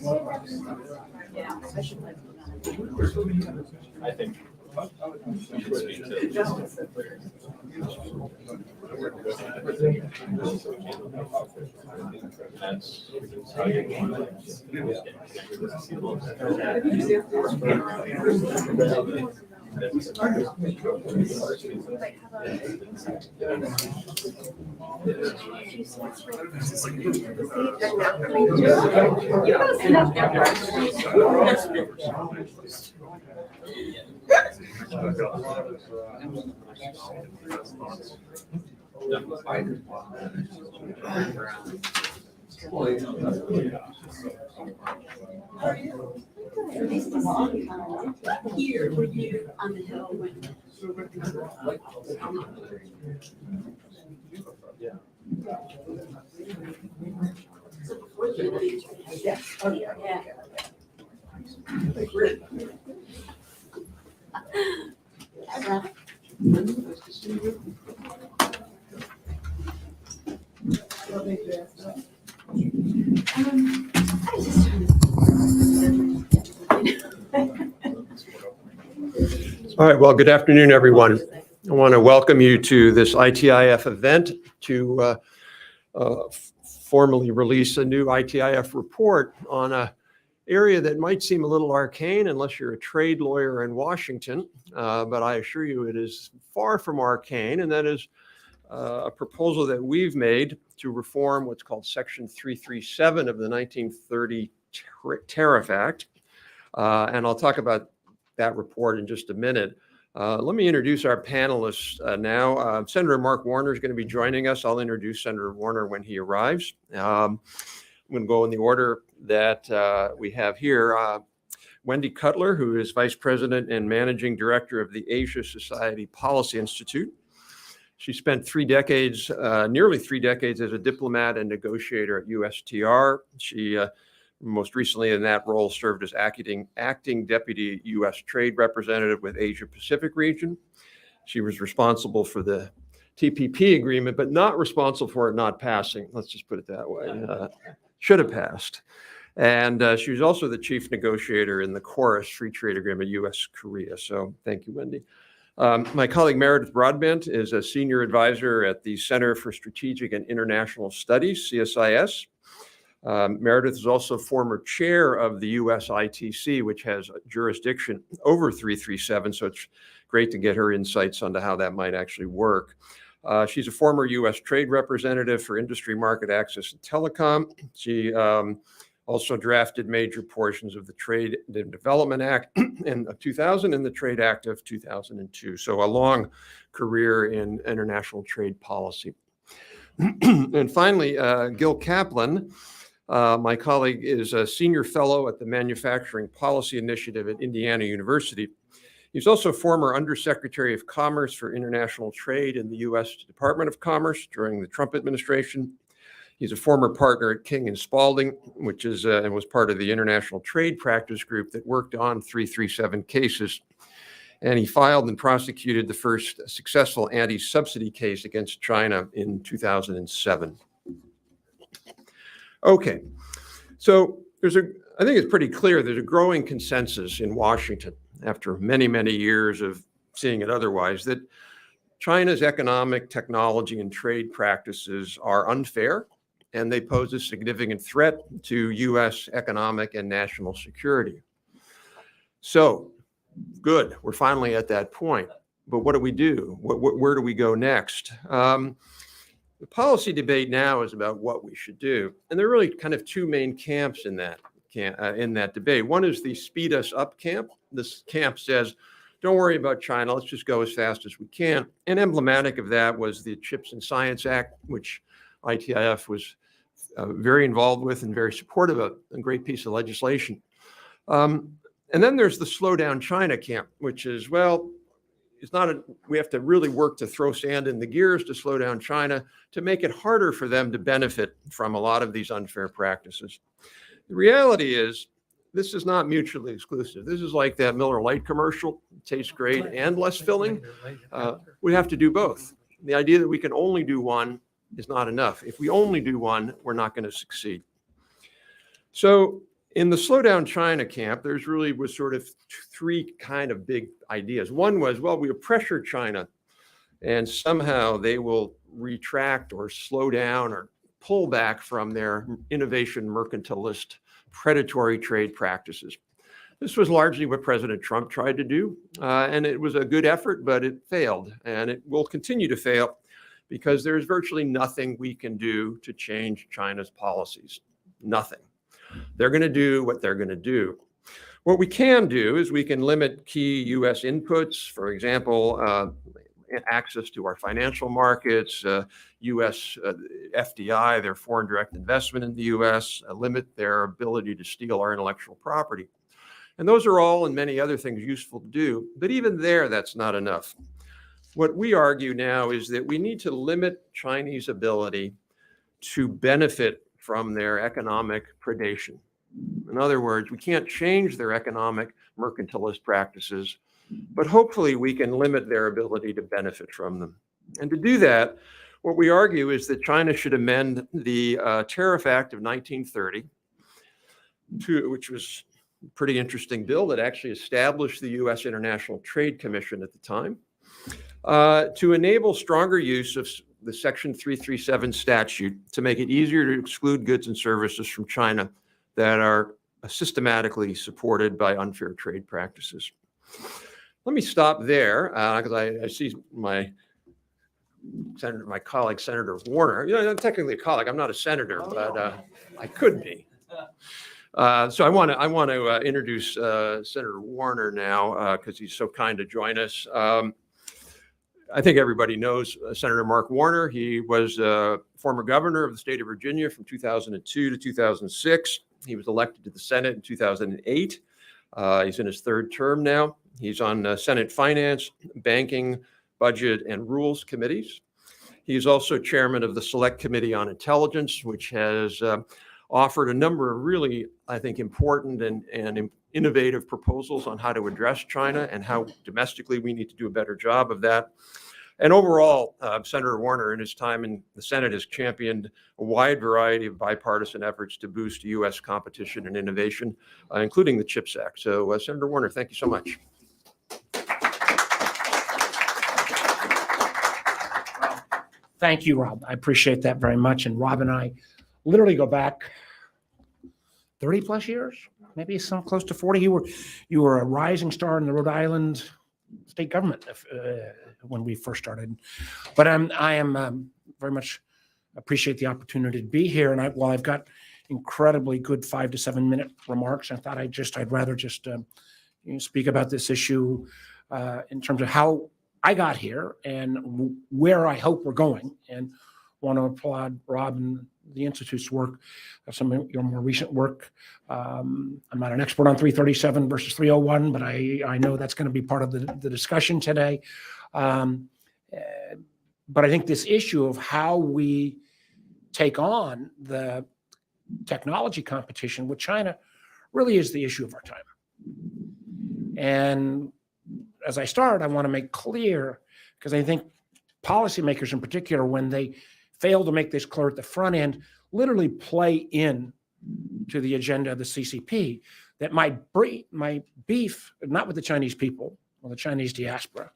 I think we should speak to that's how you Here were you on the hill when so before the yes. Oh, yeah. All right, well, good afternoon, everyone. I want to welcome you to this ITIF event to formally release a new ITIF report on an area that might seem a little arcane unless you're a trade lawyer in Washington, but I assure you it is far from arcane, and that is a proposal that we've made to reform what's called Section 337 of the 1930 Tariff Act, and I'll talk about that report in just a minute. Let me introduce our panelists now. Senator Mark Warner is going to be joining us. I'll introduce Senator Warner when he arrives. I'm going to go in the order that we have here. Wendy Cutler, who is Vice President and Managing Director of the Asia Society Policy Institute. She spent nearly 3 decades as a diplomat and negotiator at USTR. She most recently in that role served as acting deputy U.S. trade representative with Asia Pacific region. She was responsible for the TPP agreement, but not responsible for it not passing. Let's just put it that way. Should have passed. And she was also the chief negotiator in the Chorus Free Trade Agreement, U.S.-Korea. So thank you, Wendy. My colleague Meredith Broadbent is a senior advisor at the Center for Strategic and International Studies, CSIS. Meredith is also former chair of the U.S. ITC, which has jurisdiction over 337, so it's great to get her insights onto how that might actually work. She's a former U.S. trade representative for industry, market access, and telecom. She also drafted major portions of the Trade and Development Act of 2000 and the Trade Act of 2002, so a long career in international trade policy. And finally, Gil Kaplan. My colleague is a senior fellow at the Manufacturing Policy Initiative at Indiana University. He's also former Undersecretary of Commerce for International Trade in the U.S. Department of Commerce during the Trump administration. He's a former partner at King & Spalding, which is and was part of the International Trade Practice Group that worked on 337 cases. And he filed and prosecuted the first successful anti-subsidy case against China in 2007. Okay, so I think it's pretty clear there's a growing consensus in Washington after many, many years of seeing it otherwise that China's economic, technology, and trade practices are unfair, and they pose a significant threat to U.S. economic and national security. So, good, we're finally at that point. But what do we do? Where do we go next? The policy debate now is about what we should do, and there are really kind of two main camps in that debate. One is the speed us up camp. This camp says, don't worry about China, let's just go as fast as we can. And emblematic of that was the Chips and Science Act, which ITIF was very involved with and very supportive of, a great piece of legislation. And then there's the slow down China camp, which is, well, we have to really work to throw sand in the gears to slow down China to make it harder for them to benefit from a lot of these unfair practices. The reality is, this is not mutually exclusive. This is like that Miller Lite commercial, it tastes great and less filling. We have to do both. The idea that we can only do one is not enough. If we only do one, we're not going to succeed. So In the slow down China camp, there's really was sort of three kind of big ideas. One was, well, we pressure China and somehow they will retract or slow down or pull back from their innovation mercantilist predatory trade practices. This was largely what President Trump tried to do, and it was a good effort, but it failed, and it will continue to fail because there's virtually nothing we can do to change China's policies. Nothing. They're going to do what they're going to do. What we can do is we can limit key U.S. inputs, for example, access to our financial markets, U.S. FDI, their foreign direct investment in the U.S., limit their ability to steal our intellectual property. And those are all and many other things useful to do, but even there, that's not enough. What we argue now is that we need to limit Chinese ability to benefit from their economic predation. In other words, we can't change their economic mercantilist practices, but hopefully we can limit their ability to benefit from them. And to do that, what we argue is that China should amend the Tariff Act of 1930, which was a pretty interesting bill that actually established the U.S. International Trade Commission at the time, to enable stronger use of the Section 337 statute to make it easier to exclude goods and services from China that are systematically supported by unfair trade practices. Let me stop there because I see my colleague, Senator Warner. You know, I'm technically a colleague. I'm not a senator, but I could be. So I want to introduce Senator Warner now because he's so kind to join us. I think everybody knows Senator Mark Warner. He was former governor of the state of Virginia from 2002 to 2006. He was elected to the Senate in 2008. He's in his third term now. He's on Senate Finance, Banking, Budget, and Rules committees. He's also chairman of the Select Committee on Intelligence, which has offered a number of really, I think, important and innovative proposals on how to address China and how domestically we need to do a better job of that. And overall, Senator Warner in his time in the Senate has championed a wide variety of bipartisan efforts to boost U.S. competition and innovation, including the CHIPS Act. So, Senator Warner, thank you so much. Thank you, Rob. I appreciate that very much. And Rob and I literally go back 30 plus years, maybe some close to 40. You were a rising star in the Rhode Island state government when we first started. But I am very much appreciate the opportunity to be here. And while I've got incredibly good 5 to 7 minute remarks, I thought I'd rather just speak about this issue in terms of how I got here and where I hope we're going. And want to applaud Rob and the Institute's work, some of your more recent work. I'm not an expert on 337 versus 301, but I know that's going to be part of the discussion today. But I think this issue of how we take on the technology competition with China really is the issue of our time. And as I start, I want to make clear, because I think policymakers in particular, when they fail to make this clear at the front end, literally play in to the agenda of the CCP, that my beef, not with the Chinese people or the Chinese diaspora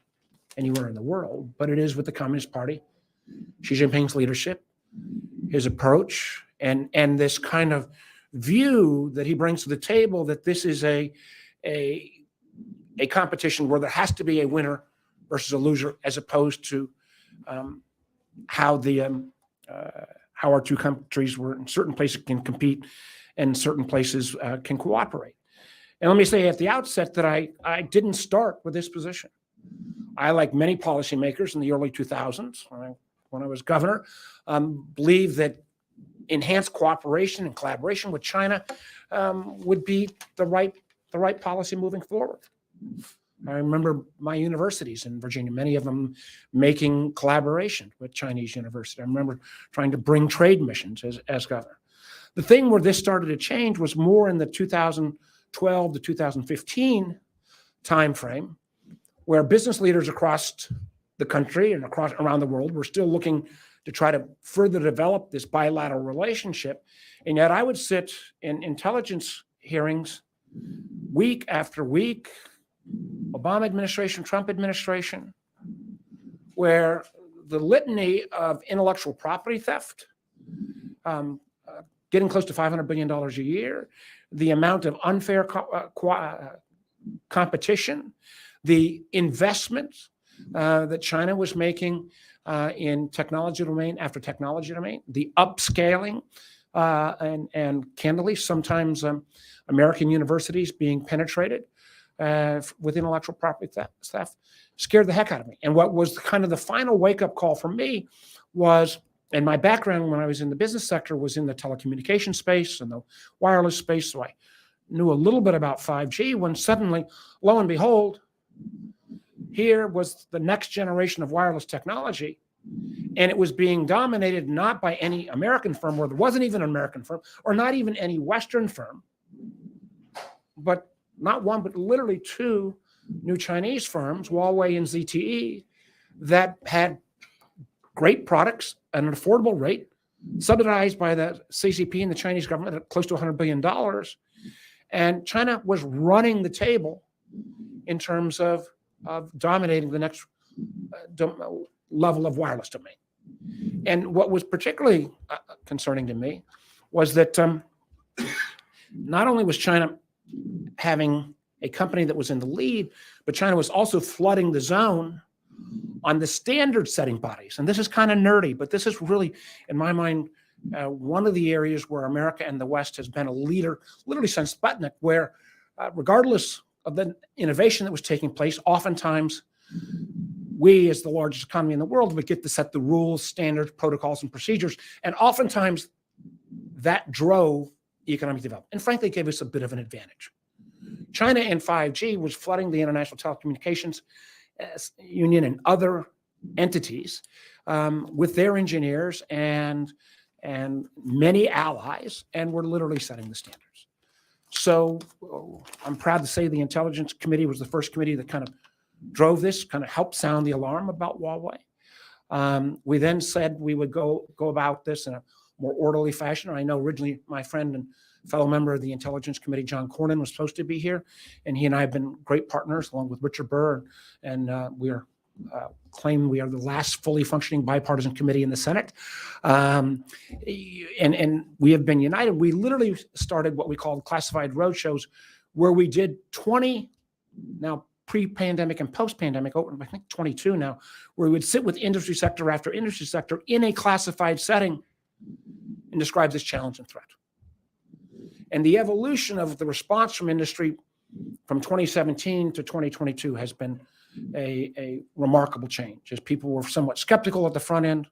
anywhere in the world, but it is with the Communist Party, Xi Jinping's leadership, his approach, and this kind of view that he brings to the table that this is a competition where there has to be a winner versus a loser, as opposed to how our two countries were in certain places can compete and certain places can cooperate. And let me say at the outset that I didn't start with this position. I, like many policymakers in the early 2000s, when I was governor, believed that enhanced cooperation and collaboration with China would be the right policy moving forward. I remember my universities in Virginia, many of them making collaboration with Chinese universities. I remember trying to bring trade missions as governor. The thing where this started to change was more in the 2012 to 2015 timeframe, where business leaders across the country and around the world were still looking to try to further develop this bilateral relationship. And yet I would sit in intelligence hearings, week after week, Obama administration, Trump administration, where the litany of intellectual property theft, getting close to $500 billion a year, the amount of unfair competition, the investments that China was making in technology domain after technology domain, the upscaling, and candidly, sometimes American universities being penetrated with intellectual property theft scared the heck out of me. And what was kind of the final wake-up call for me was, and my background when I was in the business sector was in the telecommunication space and the wireless space, so I knew a little bit about 5G, when suddenly, lo and behold, here was the next generation of wireless technology, and it was being dominated not by any American firm, or there wasn't even an American firm, or not even any Western firm, but not one, but literally two new Chinese firms, Huawei and ZTE, that had great products at an affordable rate, subsidized by the CCP and the Chinese government at close to $100 billion. And China was running the table in terms of dominating the next level of wireless domain. And what was particularly concerning to me was that not only was China having a company that was in the lead, but China was also flooding the zone on the standard setting bodies. And this is kind of nerdy, but this is really, in my mind, one of the areas where America and the West has been a leader, literally since Sputnik, where regardless of the innovation that was taking place, oftentimes we, as the largest economy in the world, would get to set the rules, standards, protocols, and procedures. And oftentimes that drove economic development and frankly gave us a bit of an advantage. China and 5G was flooding the International Telecommunications Union and other entities with their engineers and many allies, and were literally setting the standards. So I'm proud to say the Intelligence Committee was the first committee that kind of drove this, kind of helped sound the alarm about Huawei. We then said we would go about this in a more orderly fashion. I know originally my friend and fellow member of the Intelligence Committee, John Cornyn, was supposed to be here, and he and I have been great partners, along with Richard Burr, and we are claim we are the last fully functioning bipartisan committee in the Senate, and we have been united. We literally started what we called classified roadshows, where we did 20, now pre-pandemic and post-pandemic, I think 22 now, where we would sit with industry sector after industry sector in a classified setting and describe this challenge and threat. And the evolution of the response from industry from 2017 to 2022 has been a remarkable change, as people were somewhat skeptical at the front end,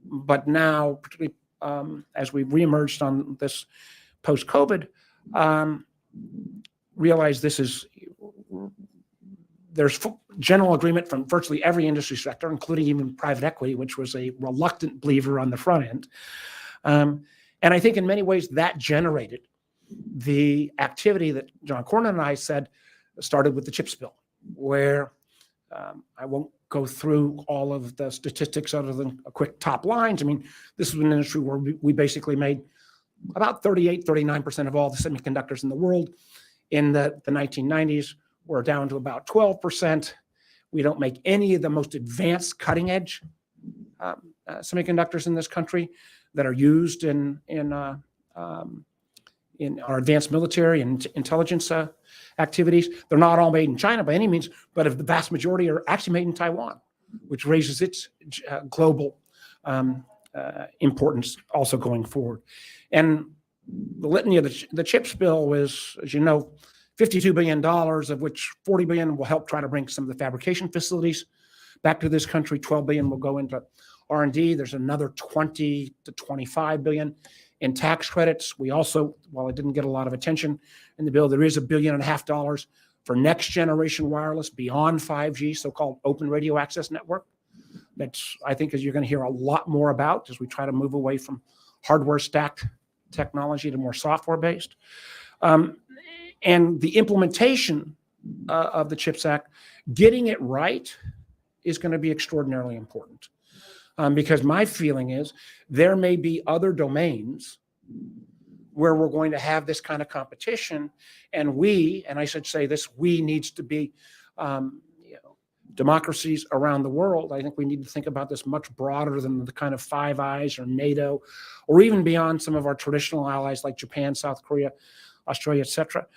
but now, particularly as we've reemerged on this post-COVID, realize there's general agreement from virtually every industry sector, including even private equity, which was a reluctant believer on the front end. And I think in many ways that generated the activity that John Cornyn and I said started with the CHIPS bill, where I won't go through all of the statistics other than a quick top lines. I mean, this is an industry where we basically made about 39% of all the semiconductors in the world in the 1990s. We're down to about 12%. We don't make any of the most advanced cutting edge semiconductors in this country that are used in our advanced military and intelligence activities. They're not all made in China by any means, but the vast majority are actually made in Taiwan, which raises its global importance also going forward. And the litany of the CHIPS bill was, as you know, $52 billion, of which $40 billion will help try to bring some of the fabrication facilities back to this country. $12 billion will go into R&D. There's another 20 to 25 billion in tax credits. We also, while it didn't get a lot of attention in the bill, there is $1.5 billion for next generation wireless beyond 5G, so-called open radio access network. That's, I think, as you're going to hear a lot more about as we try to move away from hardware stacked technology to more software based. And the implementation of the CHIPS Act, getting it right, is going to be extraordinarily important. Because my feeling is there may be other domains where we're going to have this kind of competition. And we, and I should say this, we needs to be democracies around the world. I think we need to think about this much broader than the kind of Five Eyes or NATO, or even beyond some of our traditional allies like Japan, South Korea, Australia, et cetera,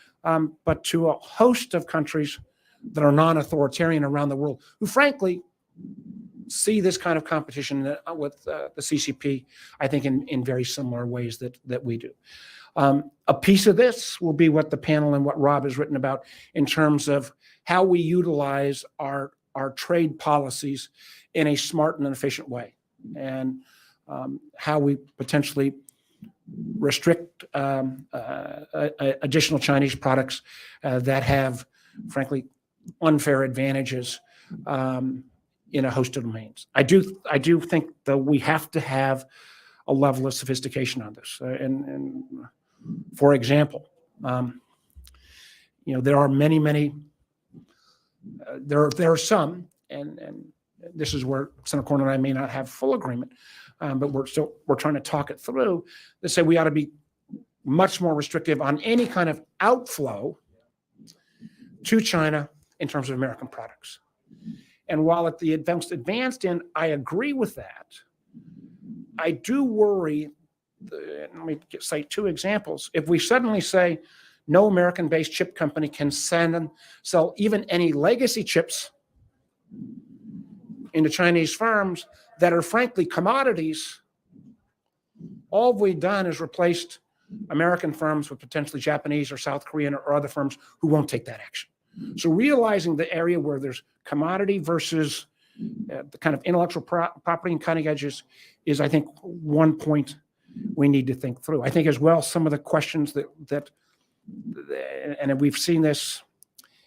but to a host of countries that are non-authoritarian around the world, who frankly see this kind of competition with the CCP, I think, in very similar ways that we do. A piece of this will be what the panel and what Rob has written about in terms of how we utilize our trade policies in a smart and efficient way, and how we potentially restrict additional Chinese products that have, frankly, unfair advantages in a host of domains. I do think that we have to have a level of sophistication on this. And for example, there are many. There are some, and this is where Senator Cornyn and I may not have full agreement, but we're trying to talk it through. They say we ought to be much more restrictive on any kind of outflow to China in terms of American products. And while at the most advanced end, I agree with that, I do worry, let me cite two examples. If we suddenly say no American-based chip company can sell even any legacy chips into Chinese firms that are frankly commodities, all we've done is replaced American firms with potentially Japanese or South Korean or other firms who won't take that action. So realizing the area where there's commodity versus the kind of intellectual property and cutting edges is, I think, one point we need to think through. I think as well, some of the questions that and we've seen this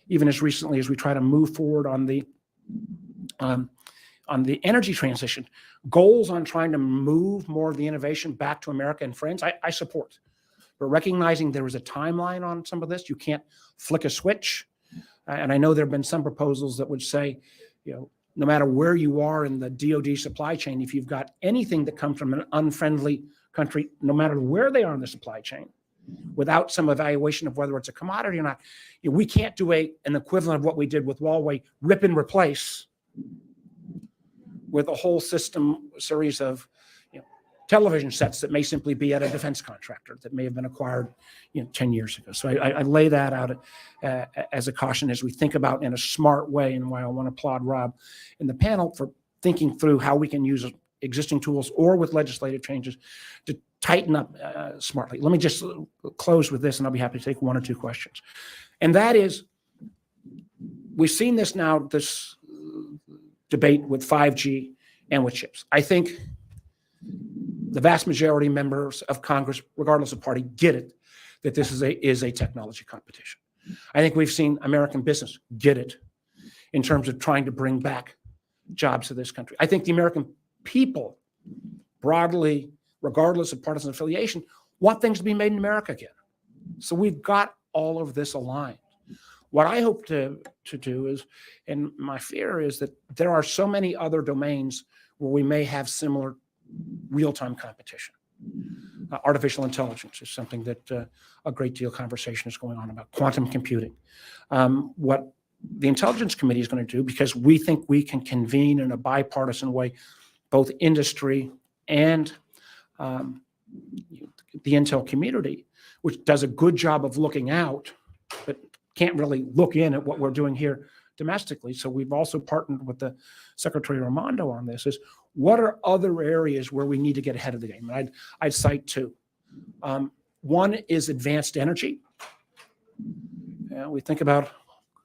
even as recently as we try to move forward on the energy transition, goals on trying to move more of the innovation back to America and friends, I support. But recognizing there is a timeline on some of this, you can't flick a switch. And I know there have been some proposals that would say, no matter where you are in the DoD supply chain, if you've got anything that comes from an unfriendly country, no matter where they are in the supply chain, without some evaluation of whether it's a commodity or not, we can't do an equivalent of what we did with Huawei, rip and replace with a whole series of television sets that may simply be at a defense contractor that may have been acquired 10 years ago. So I lay that out as a caution as we think about in a smart way, and why I want to applaud Rob and the panel for thinking through how we can use existing tools or with legislative changes to tighten up smartly. Let me just close with this, and I'll be happy to take one or two questions. And that is, we've seen this now, this debate with 5G and with chips. I think the vast majority of members of Congress, regardless of party, get it, that this is a technology competition. I think we've seen American business get it in terms of trying to bring back jobs to this country. I think the American people, broadly, regardless of partisan affiliation, want things to be made in America again. So we've got all of this aligned. What I hope to do is, and my fear is that there are so many other domains where we may have similar real-time competition. Artificial intelligence is something that a great deal of conversation is going on about. Quantum computing. What the Intelligence Committee is going to do, because we think we can convene in a bipartisan way both industry and the intel community, which does a good job of looking out, but can't really look in at what we're doing here domestically. So we've also partnered with the Secretary Raimondo on this, is what are other areas where we need to get ahead of the game? And I'd cite two. One is advanced energy. We think about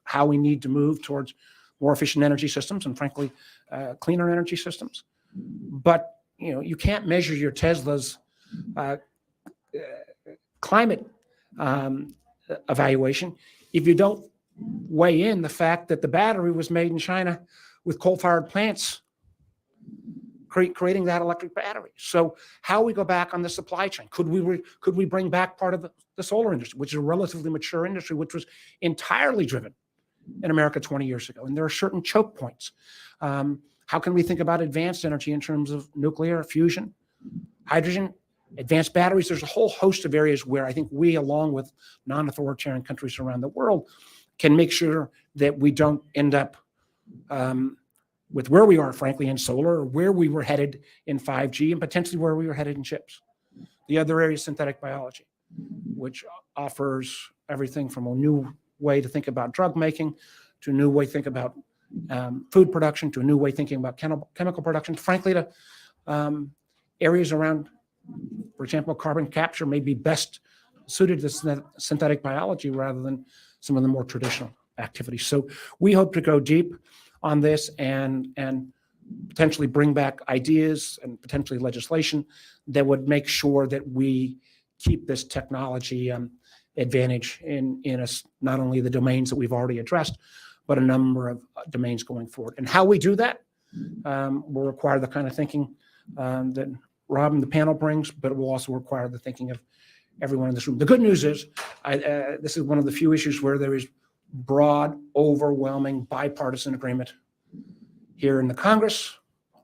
how we need to move towards more efficient energy systems and, frankly, cleaner energy systems. But you can't measure your Tesla's climate evaluation if you don't weigh in the fact that the battery was made in China with coal-fired plants creating that electric battery. So how we go back on the supply chain? Could we bring back part of the solar industry, which is a relatively mature industry, which was entirely driven in America 20 years ago? And there are certain choke points. How can we think about advanced energy in terms of nuclear fusion, hydrogen, advanced batteries. There's a whole host of areas where I think we, along with non-authoritarian countries around the world, can make sure that we don't end up with where we are, frankly, in solar, or where we were headed in 5G, and potentially where we were headed in chips. The other area is synthetic biology, which offers everything from a new way to think about drug making, to a new way to think about food production, to a new way of thinking about chemical production, frankly, to areas around, for example, carbon capture may be best suited to synthetic biology rather than some of the more traditional activities. So we hope to go deep on this and potentially bring back ideas and potentially legislation that would make sure that we keep this technology advantage in not only the domains that we've already addressed, but a number of domains going forward. And how we do that will require the kind of thinking that Rob and the panel brings, but it will also require the thinking of everyone in this room. The good news is this is one of the few issues where there is broad, overwhelming bipartisan agreement here in the Congress,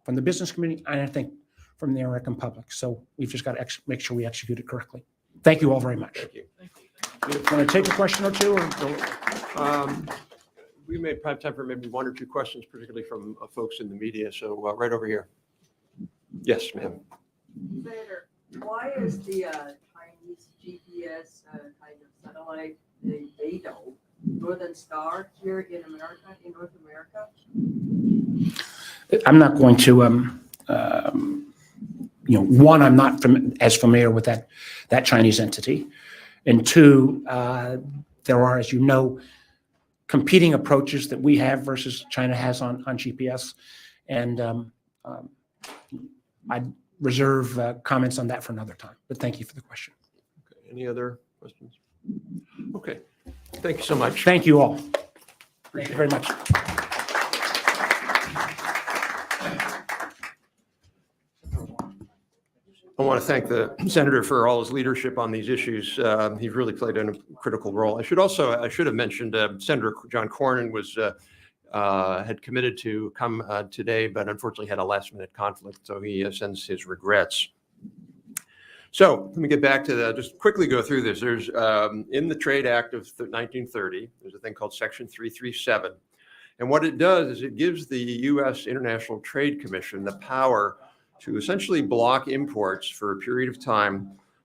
from the business community, and I think from the American public. So we've just got to make sure we execute it correctly. Thank you all very much. Thank you. Want to take a question or two? We may have time for maybe one or two questions, particularly from folks in the media. So right over here. Yes, ma'am. Senator, why is the Chinese GPS kind of satellite, the Beidou, Northern Star here in America, in North America? I'm not going to, one, I'm not as familiar with that Chinese entity. And two, there are, as you know, competing approaches that we have versus China has on GPS. And I'd reserve comments on that for another time. But thank you for the question. Okay. Any other questions? Okay. Thank you so much. Thank you all. Thank you very much. I want to thank the senator for all his leadership on these issues. He's really played a critical role. I should have mentioned Senator John Cornyn had committed to come today, but unfortunately had a last-minute conflict, so he sends his regrets. So let me get back to just quickly go through this. There's in the Trade Act of 1930, there's a thing called Section 337. And what it does is it gives the U.S. International Trade Commission the power to essentially block imports for a period of time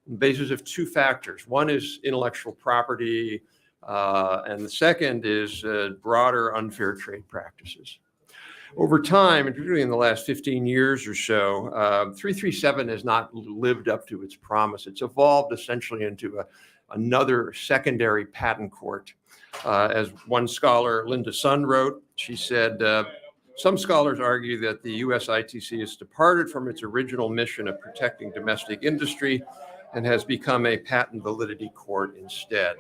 on the basis of two factors. One is intellectual property, and the second is broader unfair trade practices. Over time, and particularly in the last 15 years or so, 337 has not lived up to its promise. It's evolved essentially into another secondary patent court. As one scholar, Linda Sun, wrote, she said, some scholars argue that the US ITC has departed from its original mission of protecting domestic industry and has become a patent validity court instead.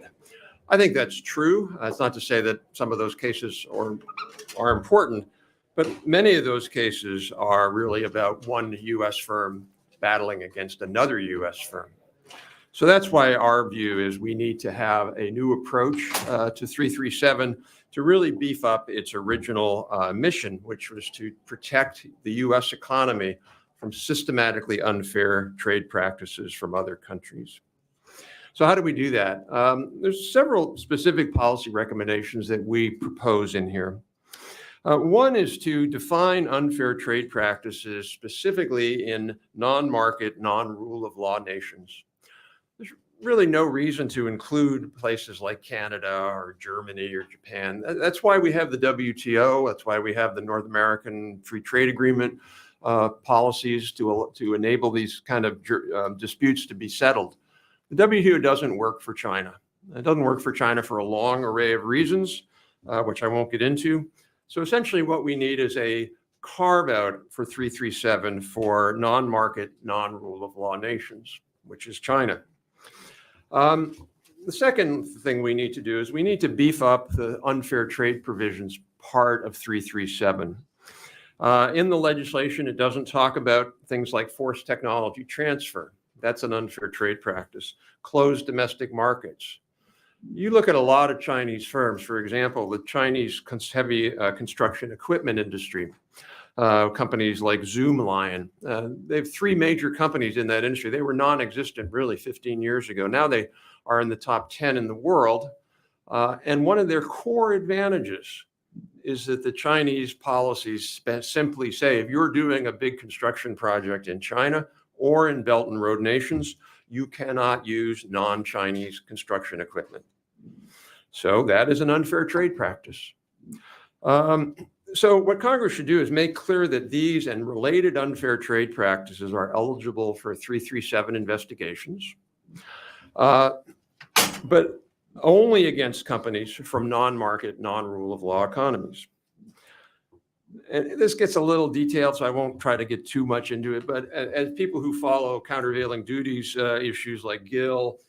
I think that's true. It's not to say that some of those cases are important, but many of those cases are really about one US firm battling against another US firm. So that's why our view is we need to have a new approach to 337 to really beef up its original mission, which was to protect the US economy from systematically unfair trade practices from other countries. So how do we do that? There's several specific policy recommendations that we propose in here. One is to define unfair trade practices specifically in non-market, non-rule of law nations. There's really no reason to include places like Canada or Germany or Japan. That's why we have the WTO. That's why we have the North American Free Trade Agreement policies to enable these kind of disputes to be settled. The WTO doesn't work for China. It doesn't work for China for a long array of reasons, which I won't get into. So essentially what we need is a carve out for 337 for non-market, non-rule of law nations, which is China. The second thing we need to do is we need to beef up the unfair trade provisions part of 337. In the legislation, it doesn't talk about things like forced technology transfer. That's an unfair trade practice. Closed domestic markets. You look at a lot of Chinese firms, for example, the Chinese heavy construction equipment industry. companies like Zoomlion. They have three major companies in that industry. They were non-existent really 15 years ago. Now they are in the top 10 in the world. And one of their core advantages is that the Chinese policies simply say, if you're doing a big construction project in China or in Belt and Road nations, you cannot use non-Chinese construction equipment. So that is an unfair trade practice. So what Congress should do is make clear that these and related unfair trade practices are eligible for 337 investigations, but only against companies from non-market, non-rule of law economies. And this gets a little detailed, so I won't try to get too much into it, but as people who follow countervailing duties issues like GIL,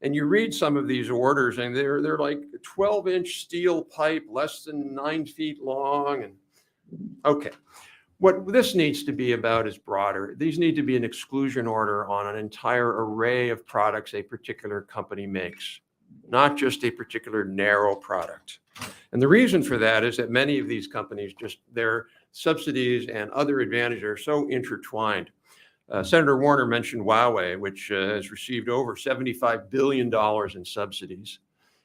and you read some of these orders, and they're like 12-inch steel pipe, less than 9 feet long. And okay, what this needs to be about is broader. These need to be an exclusion order on an entire array of products a particular company makes, not just a particular narrow product. And the reason for that is that many of these companies, just their subsidies and other advantages are so intertwined. Senator Warner mentioned Huawei, which has received over $75 billion in subsidies.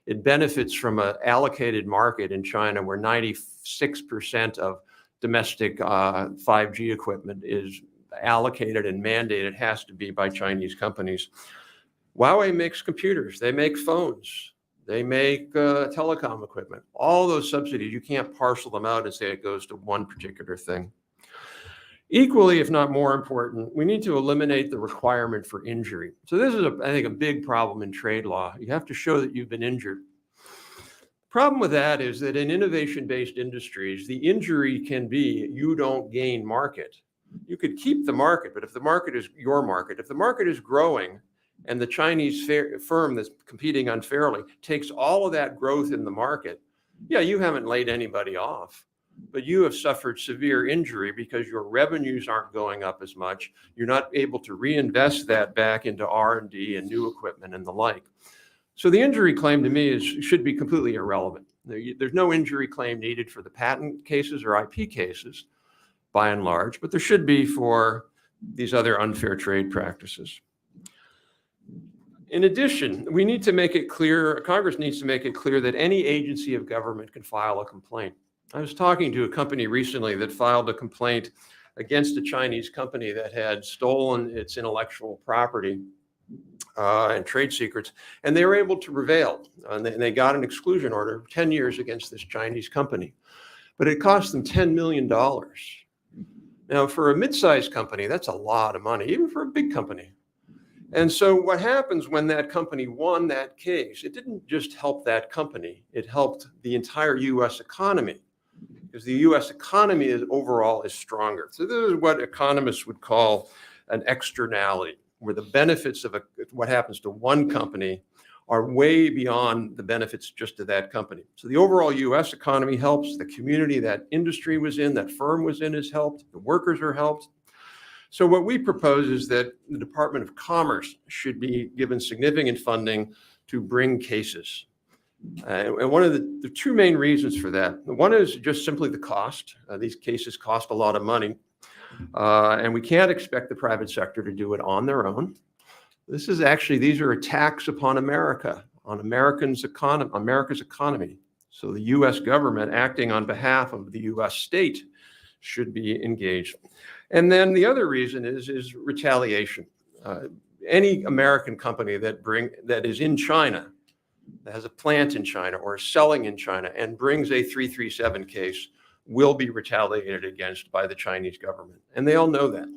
It benefits from an allocated market in China where 96% of domestic 5G equipment is allocated and mandated, has to be by Chinese companies. Huawei makes computers, they make phones, they make telecom equipment. All those subsidies, you can't parcel them out and say it goes to one particular thing. Equally, if not more important, we need to eliminate the requirement for injury. So this is, I think, a big problem in trade law. You have to show that you've been injured. The problem with that is that in innovation-based industries, the injury can be you don't gain market. You could keep the market, but if the market is your market, if the market is growing and the Chinese firm that's competing unfairly takes all of that growth in the market, yeah, you haven't laid anybody off, but you have suffered severe injury because your revenues aren't going up as much. You're not able to reinvest that back into R&D and new equipment and the like. So the injury claim to me should be completely irrelevant. There's no injury claim needed for the patent cases or IP cases, by and large, but there should be for these other unfair trade practices. In addition, we need to make it clear, Congress needs to make it clear that any agency of government can file a complaint. I was talking to a company recently that filed a complaint against a Chinese company that had stolen its intellectual property and trade secrets, and they were able to prevail. And they got an exclusion order of 10 years against this Chinese company, but it cost them $10 million. Now, for a mid-sized company, that's a lot of money, even for a big company. And so what happens when that company won that case, it didn't just help that company, it helped the entire US economy, because the US economy overall is stronger. So this is what economists would call an externality, where the benefits of what happens to one company are way beyond the benefits just to that company. So the overall US economy helps, the community that industry was in, that firm was in is helped, the workers are helped. So what we propose is that the Department of Commerce should be given significant funding to bring cases. And one of the two main reasons for that, one is just simply the cost. These cases cost a lot of money, and we can't expect the private sector to do it on their own. These are attacks upon America, on America's economy. So the US government acting on behalf of the US state should be engaged. And then the other reason is retaliation. Any American company that is in China, that has a plant in China or is selling in China and brings a 337 case will be retaliated against by the Chinese government. And they all know that.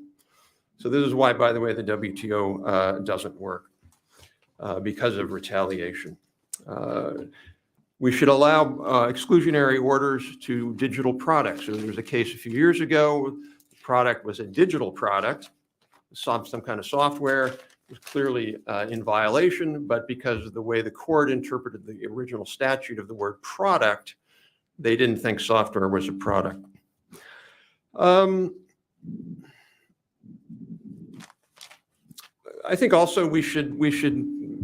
So this is why, by the way, the WTO doesn't work because of retaliation. We should allow exclusionary orders to digital products. So there was a case a few years ago. The product was a digital product, some kind of software. It was clearly in violation, but because of the way the court interpreted the original statute of the word product, they didn't think software was a product. I think also we should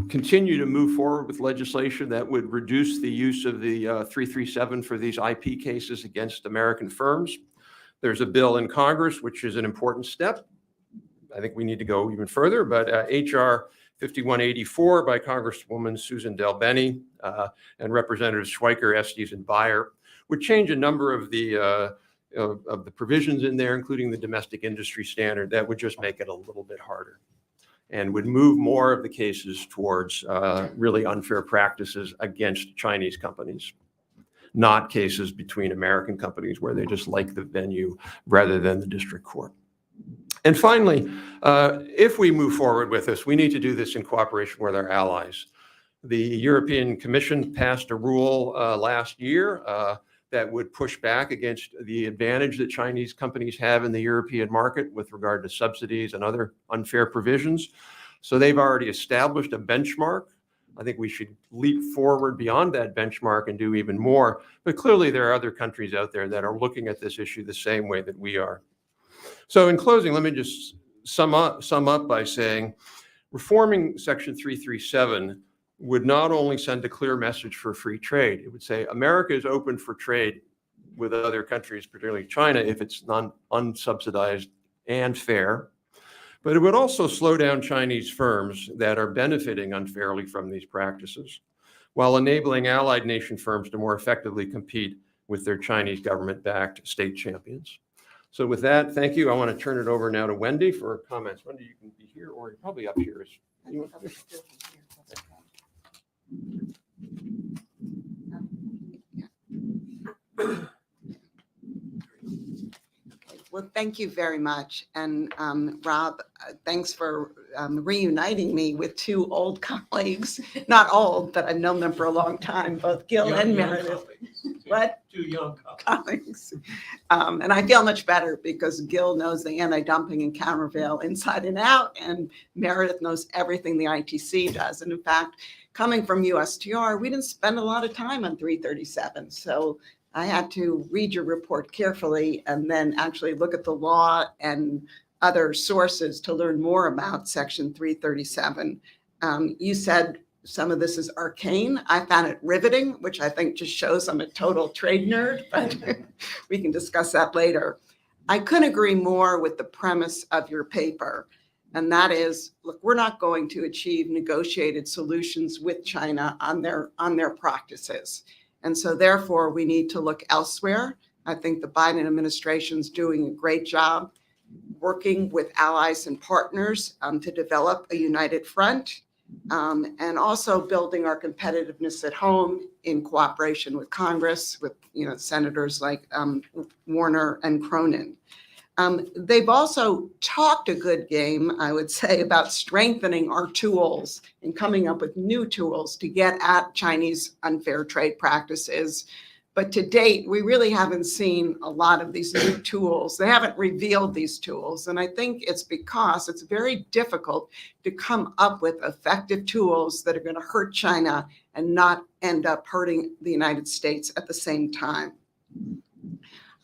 continue to move forward with legislation that would reduce the use of the 337 for these IP cases against American firms. There's a bill in Congress, which is an important step. I think we need to go even further, but HR 5184 by Congresswoman Susan DelBene and Representatives Schweiker, Estes, and Beyer would change a number of the provisions in there, including the domestic industry standard, that would just make it a little bit harder and would move more of the cases towards really unfair practices against Chinese companies, not cases between American companies where they just like the venue rather than the district court. And finally, if we move forward with this, we need to do this in cooperation with our allies. The European Commission passed a rule last year that would push back against the advantage that Chinese companies have in the European market with regard to subsidies and other unfair provisions. So they've already established a benchmark. I think we should leap forward beyond that benchmark and do even more. But clearly there are other countries out there that are looking at this issue the same way that we are. So in closing, let me just sum up by saying reforming Section 337 would not only send a clear message for free trade, it would say America is open for trade with other countries, particularly China, if it's unsubsidized and fair. But it would also slow down Chinese firms that are benefiting unfairly from these practices, while enabling allied nation firms to more effectively compete with their Chinese government-backed state champions. So with that, thank you. I want to turn it over now to Wendy for comments. Wendy, you can be here or you're probably up here. Well, thank you very much. And Rob, thanks for reuniting me with two old colleagues. Not old, but I've known them for a long time, both Gil and Meredith. What? Two young colleagues. And I feel much better because Gil knows the anti-dumping and countervail inside and out, and Meredith knows everything the ITC does. And in fact, coming from USTR, we didn't spend a lot of time on 337. So I had to read your report carefully and then actually look at the law and other sources to learn more about Section 337. You said some of this is arcane. I found it riveting, which I think just shows I'm a total trade nerd, but we can discuss that later. I couldn't agree more with the premise of your paper. And that is, look, we're not going to achieve negotiated solutions with China on their practices. And so therefore, we need to look elsewhere. I think the Biden administration's doing a great job working with allies and partners to develop a united front, and also building our competitiveness at home in cooperation with Congress, with senators like Warner and Cronin. They've also talked a good game, I would say, about strengthening our tools and coming up with new tools to get at Chinese unfair trade practices. But to date, we really haven't seen a lot of these new tools. They haven't revealed these tools. And I think it's because it's very difficult to come up with effective tools that are going to hurt China and not end up hurting the United States at the same time.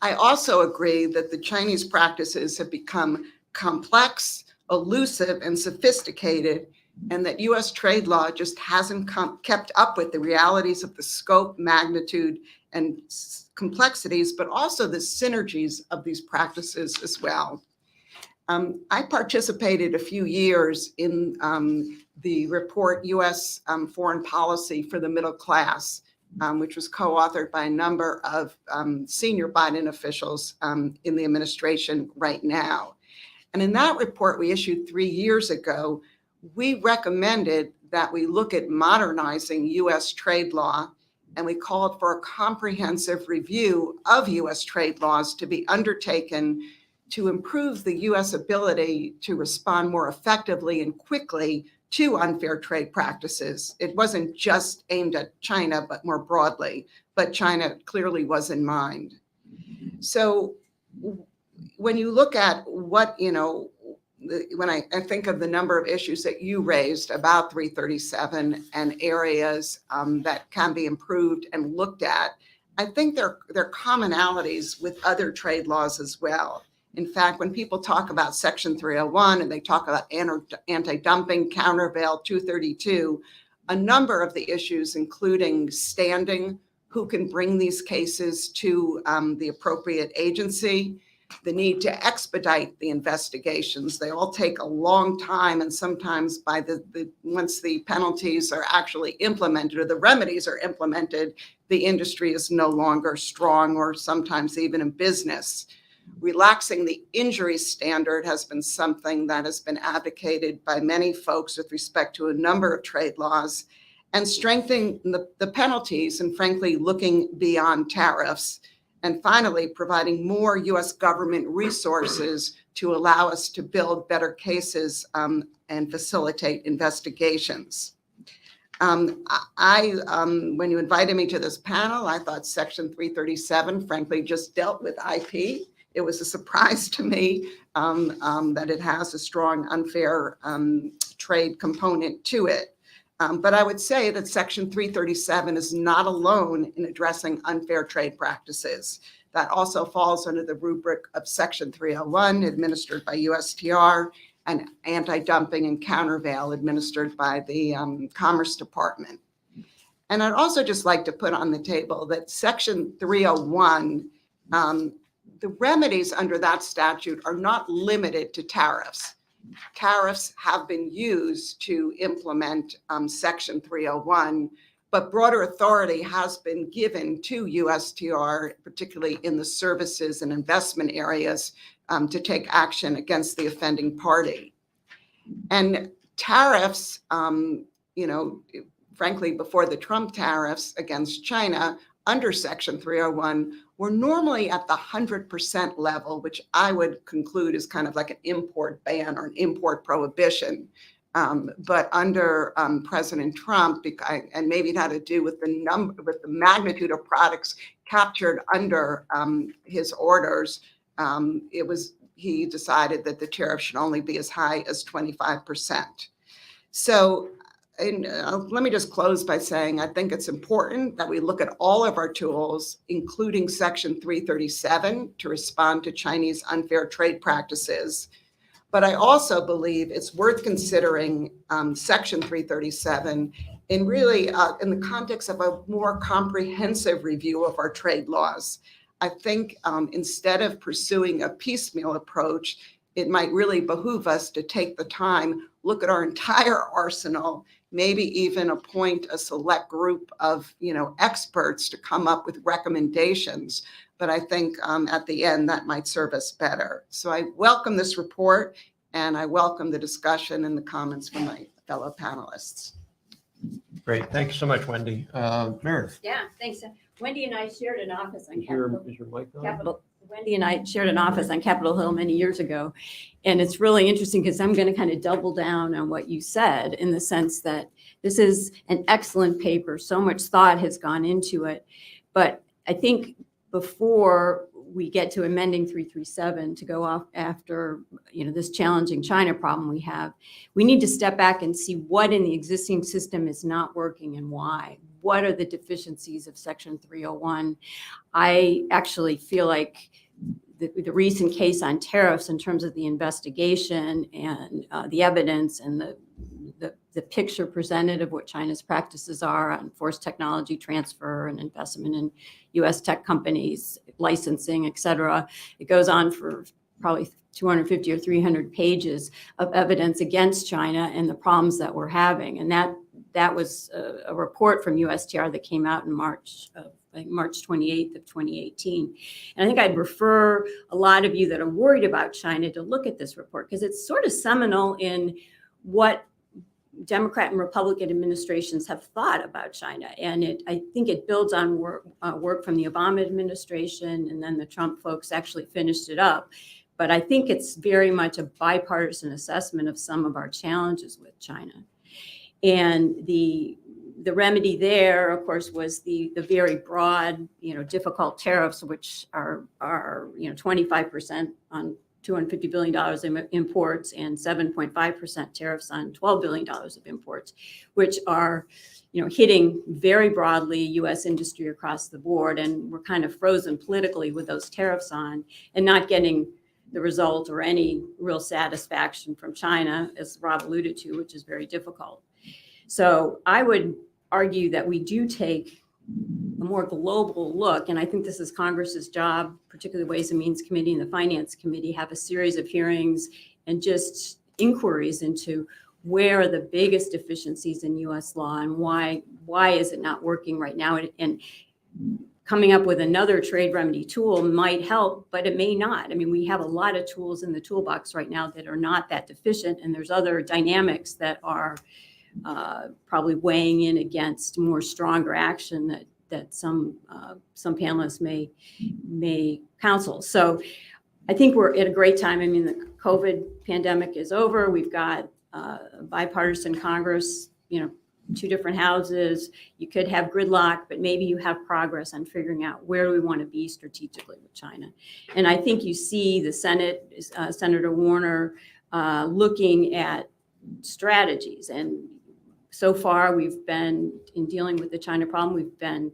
I also agree that the Chinese practices have become complex, elusive, and sophisticated, and that U.S. trade law just hasn't kept up with the realities of the scope, magnitude, and complexities, but also the synergies of these practices as well. I participated a few years in the report U.S. Foreign Policy for the Middle Class, which was co-authored by a number of senior Biden officials in the administration right now. And in that report we issued 3 years ago, we recommended that we look at modernizing U.S. trade law, and we called for a comprehensive review of U.S. trade laws to be undertaken to improve the U.S. ability to respond more effectively and quickly to unfair trade practices. It wasn't just aimed at China, but more broadly, but China clearly was in mind. So when you look at what, when I think of the number of issues that you raised about 337 and areas that can be improved and looked at, I think there are commonalities with other trade laws as well. In fact, when people talk about Section 301 and they talk about anti-dumping, countervail, 232, a number of the issues, including standing, who can bring these cases to the appropriate agency, the need to expedite the investigations. They all take a long time, and sometimes by once the penalties are actually implemented or the remedies are implemented, the industry is no longer strong or sometimes even in business. Relaxing the injury standard has been something that has been advocated by many folks with respect to a number of trade laws, and strengthening the penalties and frankly looking beyond tariffs. And finally, providing more US government resources to allow us to build better cases and facilitate investigations. When you invited me to this panel, I thought Section 337, frankly, just dealt with IP. It was a surprise to me that it has a strong unfair trade component to it. But I would say that Section 337 is not alone in addressing unfair trade practices. That also falls under the rubric of Section 301, administered by USTR, and anti-dumping and countervail, administered by the Commerce Department. And I'd also just like to put on the table that Section 301, the remedies under that statute are not limited to tariffs. Tariffs have been used to implement Section 301, but broader authority has been given to USTR, particularly in the services and investment areas, to take action against the offending party. And tariffs, frankly, before the Trump tariffs against China under Section 301 were normally at the 100% level, which I would conclude is kind of like an import ban or an import prohibition. But under President Trump, and maybe it had to do with the magnitude of products captured under his orders, he decided that the tariff should only be as high as 25%. So let me just close by saying I think it's important that we look at all of our tools, including Section 337, to respond to Chinese unfair trade practices. But I also believe it's worth considering Section 337 in really in the context of a more comprehensive review of our trade laws. I think instead of pursuing a piecemeal approach, it might really behoove us to take the time, look at our entire arsenal, maybe even appoint a select group of experts to come up with recommendations. But I think at the end that might serve us better. So I welcome this report, and I welcome the discussion and the comments from my fellow panelists. Great. Thank you so much, Wendy. Meredith. Yeah, thanks. Wendy and I shared an office on Is your Capitol. mic on? Wendy and I shared an office on Capitol Hill many years ago. And it's really interesting because I'm going to kind of double down on what you said in the sense that this is an excellent paper. So much thought has gone into it. But I think before we get to amending 337 to go off after this challenging China problem we have, we need to step back and see what in the existing system is not working and why. What are the deficiencies of Section 301? I actually feel like the recent case on tariffs in terms of the investigation and the evidence and the picture presented of what China's practices are on forced technology transfer and investment in U.S. tech companies, licensing, et cetera. It goes on for probably 250 or 300 pages of evidence against China and the problems that we're having. And that was a report from USTR that came out in March 28th of 2018. And I think I'd refer a lot of you that are worried about China to look at this report because it's sort of seminal in what Democrat and Republican administrations have thought about China. And I think it builds on work from the Obama administration, and then the Trump folks actually finished it up. But I think it's very much a bipartisan assessment of some of our challenges with China. And the remedy there, of course, was the very broad, difficult tariffs, which are 25% on $250 billion of imports and 7.5% tariffs on $12 billion of imports, which are, hitting very broadly U.S. industry across the board. And we're kind of frozen politically with those tariffs on and not getting the result or any real satisfaction from China, as Rob alluded to, which is very difficult. So I would argue that we do take a more global look. And I think this is Congress's job, particularly the Ways and Means Committee and the Finance Committee, have a series of hearings and just inquiries into where are the biggest deficiencies in U.S. law and why is it not working right now? And coming up with another trade remedy tool might help, but it may not. I mean, we have a lot of tools in the toolbox right now that are not that deficient, and there's other dynamics that are probably weighing in against more stronger action that some panelists may counsel. So I think we're at a great time. I mean, the COVID pandemic is over. We've got a bipartisan Congress, two different houses. You could have gridlock, but maybe you have progress on figuring out where we want to be strategically with China. And I think you see the Senate, Senator Warner, looking at strategies. And so far, we've been, in dealing with the China problem, we've been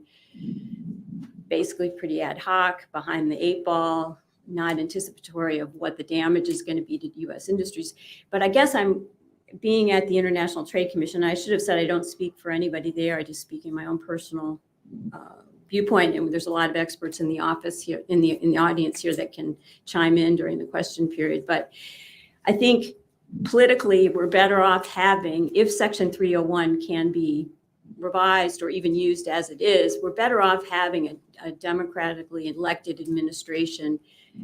basically pretty ad hoc, behind the 8 ball, not anticipatory of what the damage is going to be to U.S. industries. But I guess I'm being at the International Trade Commission. I should have said I don't speak for anybody there. I just speak in my own personal viewpoint. And there's a lot of experts in the office here, in the audience here, that can chime in during the question period. But I think politically, we're better off having, if Section 301 can be revised or even used as it is, we're better off having a democratically elected administration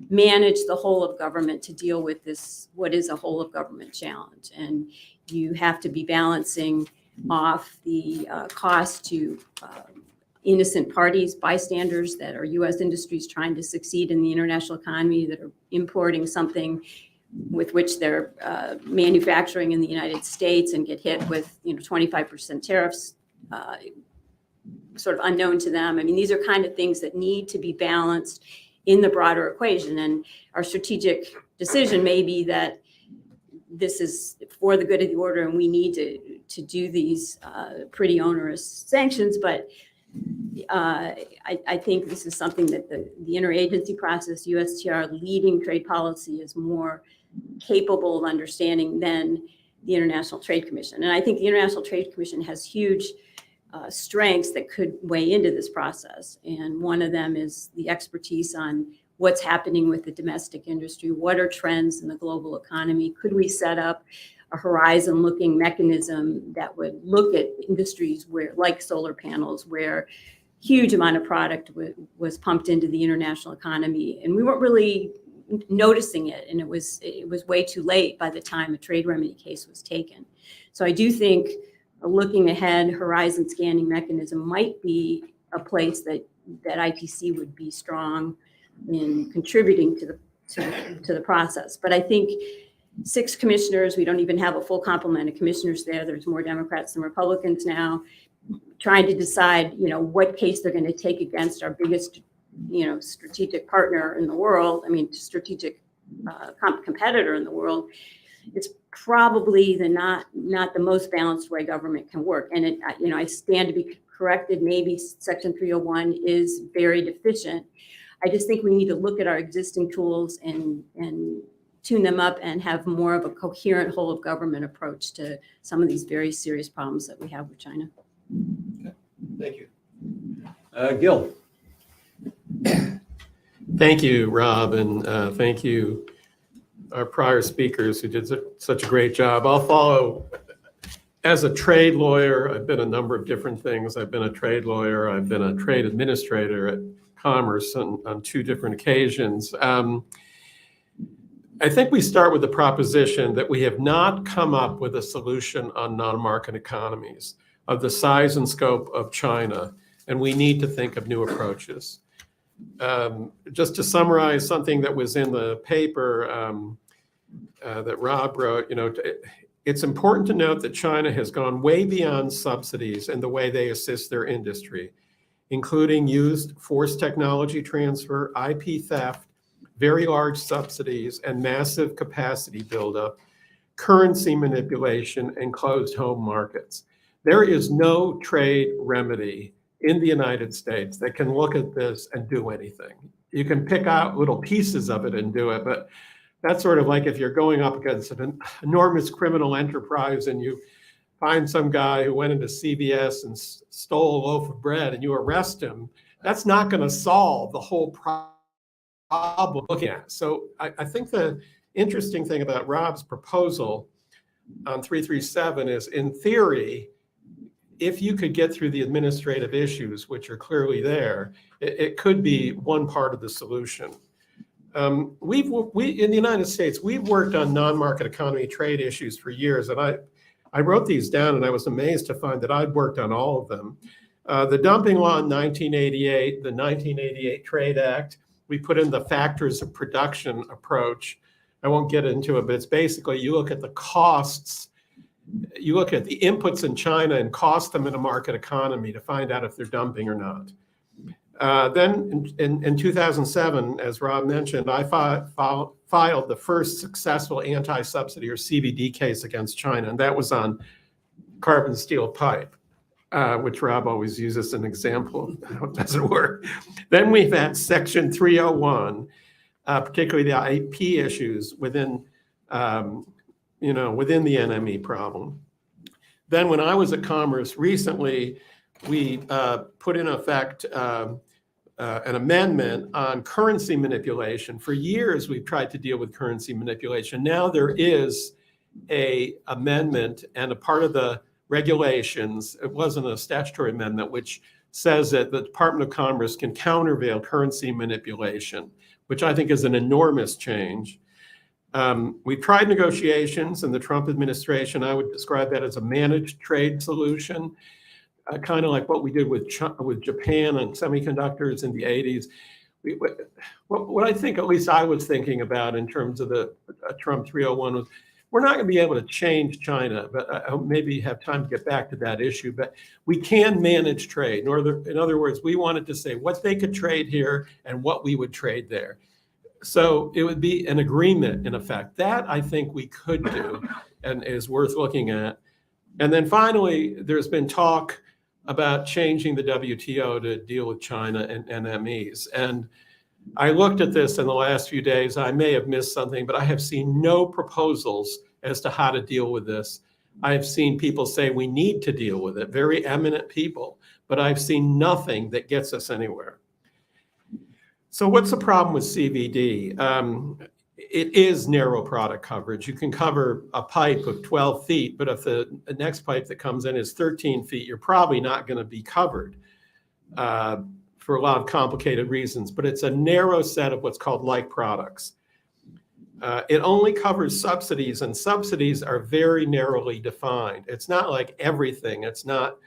manage the whole of government to deal with this, what is a whole of government challenge. And you have to be balancing off the cost to innocent parties, bystanders that are U.S. industries trying to succeed in the international economy, that are importing something with which they're manufacturing in the United States and get hit with 25% tariffs, sort of unknown to them. I mean, these are kind of things that need to be balanced in the broader equation. And our strategic decision may be that this is for the good of the order and we need to do these pretty onerous sanctions. But I think this is something that the interagency process, USTR leading trade policy, is more capable of understanding than the International Trade Commission. And I think the International Trade Commission has huge strengths that could weigh into this process. And one of them is the expertise on what's happening with the domestic industry. What are trends in the global economy? Could we set up a horizon-looking mechanism that would look at industries where, like solar panels, where huge amount of product was pumped into the international economy, and we weren't really noticing it, and it was way too late by the time a trade remedy case was taken. So I do think a looking ahead horizon scanning mechanism might be a place that ITC would be strong in contributing to the process. But I think 6 commissioners, we don't even have a full complement of commissioners there. There's more Democrats than Republicans now, trying to decide, what case they're going to take against our biggest, strategic partner in the world. I mean, strategic competitor in the world. It's probably not the most balanced way government can work. And I stand to be corrected. Maybe Section 301 is very deficient. I just think we need to look at our existing tools and tune them up and have more of a coherent whole of government approach to some of these very serious problems that we have with China. Okay. Thank you. Gil. Thank you, Rob, and thank you, our prior speakers who did such a great job. I'll follow. As a trade lawyer, I've been a number of different things. I've been a trade lawyer. I've been a trade administrator at Commerce on 2 different occasions. I think we start with the proposition that we have not come up with a solution on non-market economies of the size and scope of China, and we need to think of new approaches. Just to summarize something that was in the paper that Rob wrote, it's important to note that China has gone way beyond subsidies in the way they assist their industry, including used forced technology transfer, IP theft, very large subsidies, and massive capacity buildup, currency manipulation, and closed home markets. There is no trade remedy in the United States that can look at this and do anything. You can pick out little pieces of it and do it, but that's sort of like if you're going up against an enormous criminal enterprise and you find some guy who went into CVS and stole a loaf of bread and you arrest him, that's not going to solve the whole problem looking at. So I think the interesting thing about Rob's proposal on 337 is, in theory, if you could get through the administrative issues, which are clearly there, it could be one part of the solution. We in the United States, we've worked on non-market economy trade issues for years, and I wrote these down, and I was amazed to find that I'd worked on all of them. The dumping law in 1988, the 1988 Trade Act, we put in the factors of production approach. I won't get into it, but it's basically you look at the costs, you look at the inputs in China and cost them in a market economy to find out if they're dumping or not. Then in 2007, as Rob mentioned, I filed the first successful anti-subsidy or CVD case against China, and that was on carbon steel pipe, which Rob always uses as an example of how it doesn't work. Then we've had Section 301, particularly the IP issues within, within the NME problem. Then when I was at Commerce recently, we put in effect an amendment on currency manipulation. For years, we've tried to deal with currency manipulation. Now there is an amendment and a part of the regulations, it wasn't a statutory amendment, which says that the Department of Commerce can countervail currency manipulation, which I think is an enormous change. We've tried negotiations in the Trump administration. I would describe that as a managed trade solution, kind of like what we did with Japan and semiconductors in the 80s. What I think, at least I was thinking about in terms of the Trump 301 was, we're not going to be able to change China, but I maybe have time to get back to that issue. But we can manage trade. In other words, we wanted to say what they could trade here and what we would trade there. So it would be an agreement, in effect. That I think we could do and is worth looking at. And then finally, there's been talk about changing the WTO to deal with China and NMEs. And I looked at this in the last few days. I may have missed something, but I have seen no proposals as to how to deal with this. I have seen people say we need to deal with it, very eminent people, but I've seen nothing that gets us anywhere. So what's the problem with CVD? It is narrow product coverage. You can cover a pipe of 12 feet, but if the next pipe that comes in is 13 feet, you're probably not going to be covered for a lot of complicated reasons. But it's a narrow set of what's called like products. It only covers subsidies, and subsidies are very narrowly defined. It's not like everything. It's not,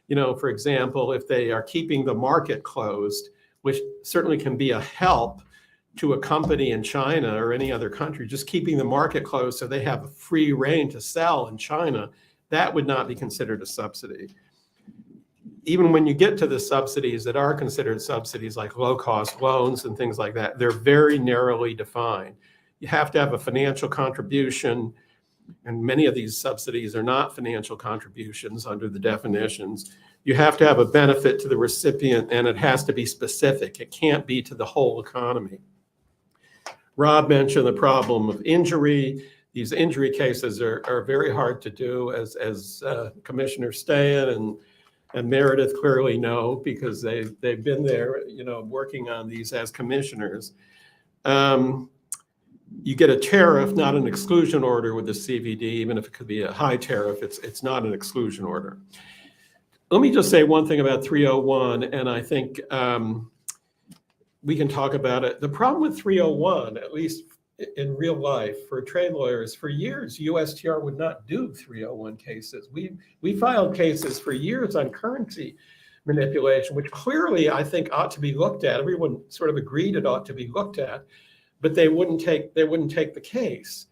for example, if they are keeping the market closed, which certainly can be a help to a company in China or any other country, just keeping the market closed so they have a free reign to sell in China, that would not be considered a subsidy. Even when you get to the subsidies that are considered subsidies, like low-cost loans and things like that, they're very narrowly defined. You have to have a financial contribution, and many of these subsidies are not financial contributions under the definitions. You have to have a benefit to the recipient, and it has to be specific. It can't be to the whole economy. Rob mentioned the problem of injury. These injury cases are very hard to do, as Commissioner Stan and Meredith clearly know, because they've been there, working on these as commissioners. You get a tariff, not an exclusion order with the CVD, even if it could be a high tariff, it's not an exclusion order. Let me just say one thing about 301, and I think we can talk about it. The problem with 301, at least in real life for trade lawyers, for years, USTR would not do 301 cases. We filed cases for years on currency manipulation, which clearly I think ought to be looked at. Everyone sort of agreed it ought to be looked at, but they wouldn't take the case.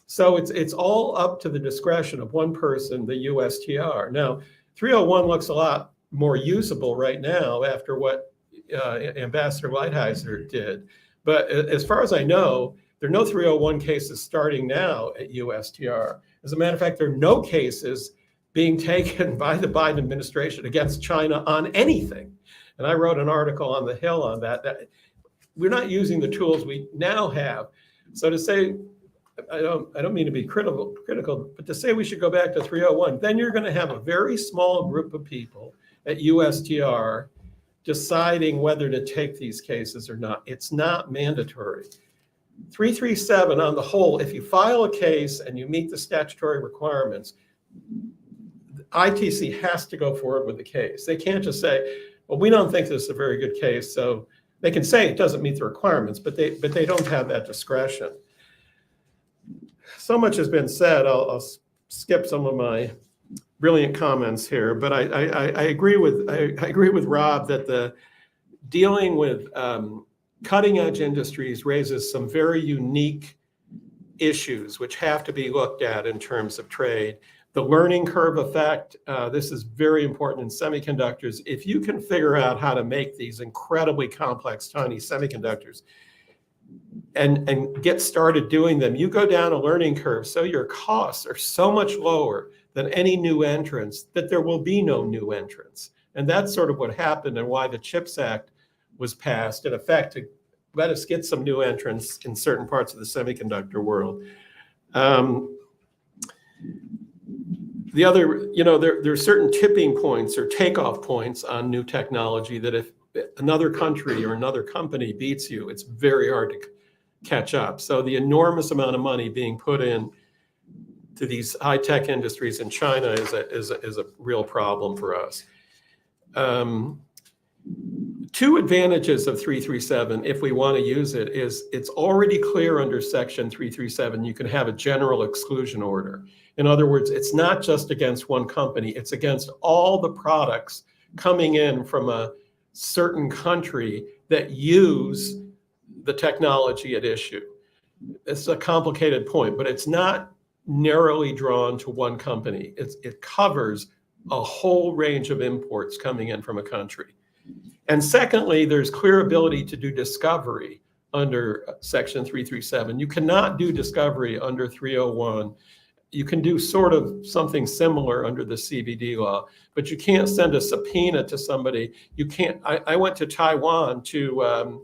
So it's all up to the discretion of one person, the USTR. Now, 301 looks a lot more usable right now after what Ambassador Lighthizer did. But as far as I know, there are no 301 cases starting now at USTR. As a matter of fact, there are no cases being taken by the Biden administration against China on anything. And I wrote an article on the Hill on that we're not using the tools we now have. So to say I don't mean to be critical, but to say we should go back to 301, then you're going to have a very small group of people at USTR deciding whether to take these cases or not. It's not mandatory. 337 on the whole, if you file a case and you meet the statutory requirements, ITC has to go forward with the case. They can't just say, well, we don't think this is a very good case. So they can say it doesn't meet the requirements, but they don't have that discretion. So much has been said. I'll skip some of my brilliant comments here, but I agree with Rob that the dealing with cutting edge industries raises some very unique issues which have to be looked at in terms of trade. The learning curve effect, this is very important in semiconductors. If you can figure out how to make these incredibly complex, tiny semiconductors and get started doing them, you go down a learning curve. So your costs are so much lower than any new entrants that there will be no new entrants. And that's sort of what happened and why the CHIPS Act was passed, in effect, to let us get some new entrants in certain parts of the semiconductor world. The other, there are certain tipping points or takeoff points on new technology that if another country or another company beats you, it's very hard to catch up. So the enormous amount of money being put in to these high-tech industries in China is a real problem for us. Two advantages of 337, if we want to use it, is it's already clear under Section 337 you can have a general exclusion order. In other words, it's not just against one company, it's against all the products coming in from a certain country that use the technology at issue. It's a complicated point, but it's not narrowly drawn to one company. It covers a whole range of imports coming in from a country. And secondly, there's clear ability to do discovery under Section 337. You cannot do discovery under 301. You can do sort of something similar under the CVD law, but you can't send a subpoena to somebody. You can't. I went to Taiwan to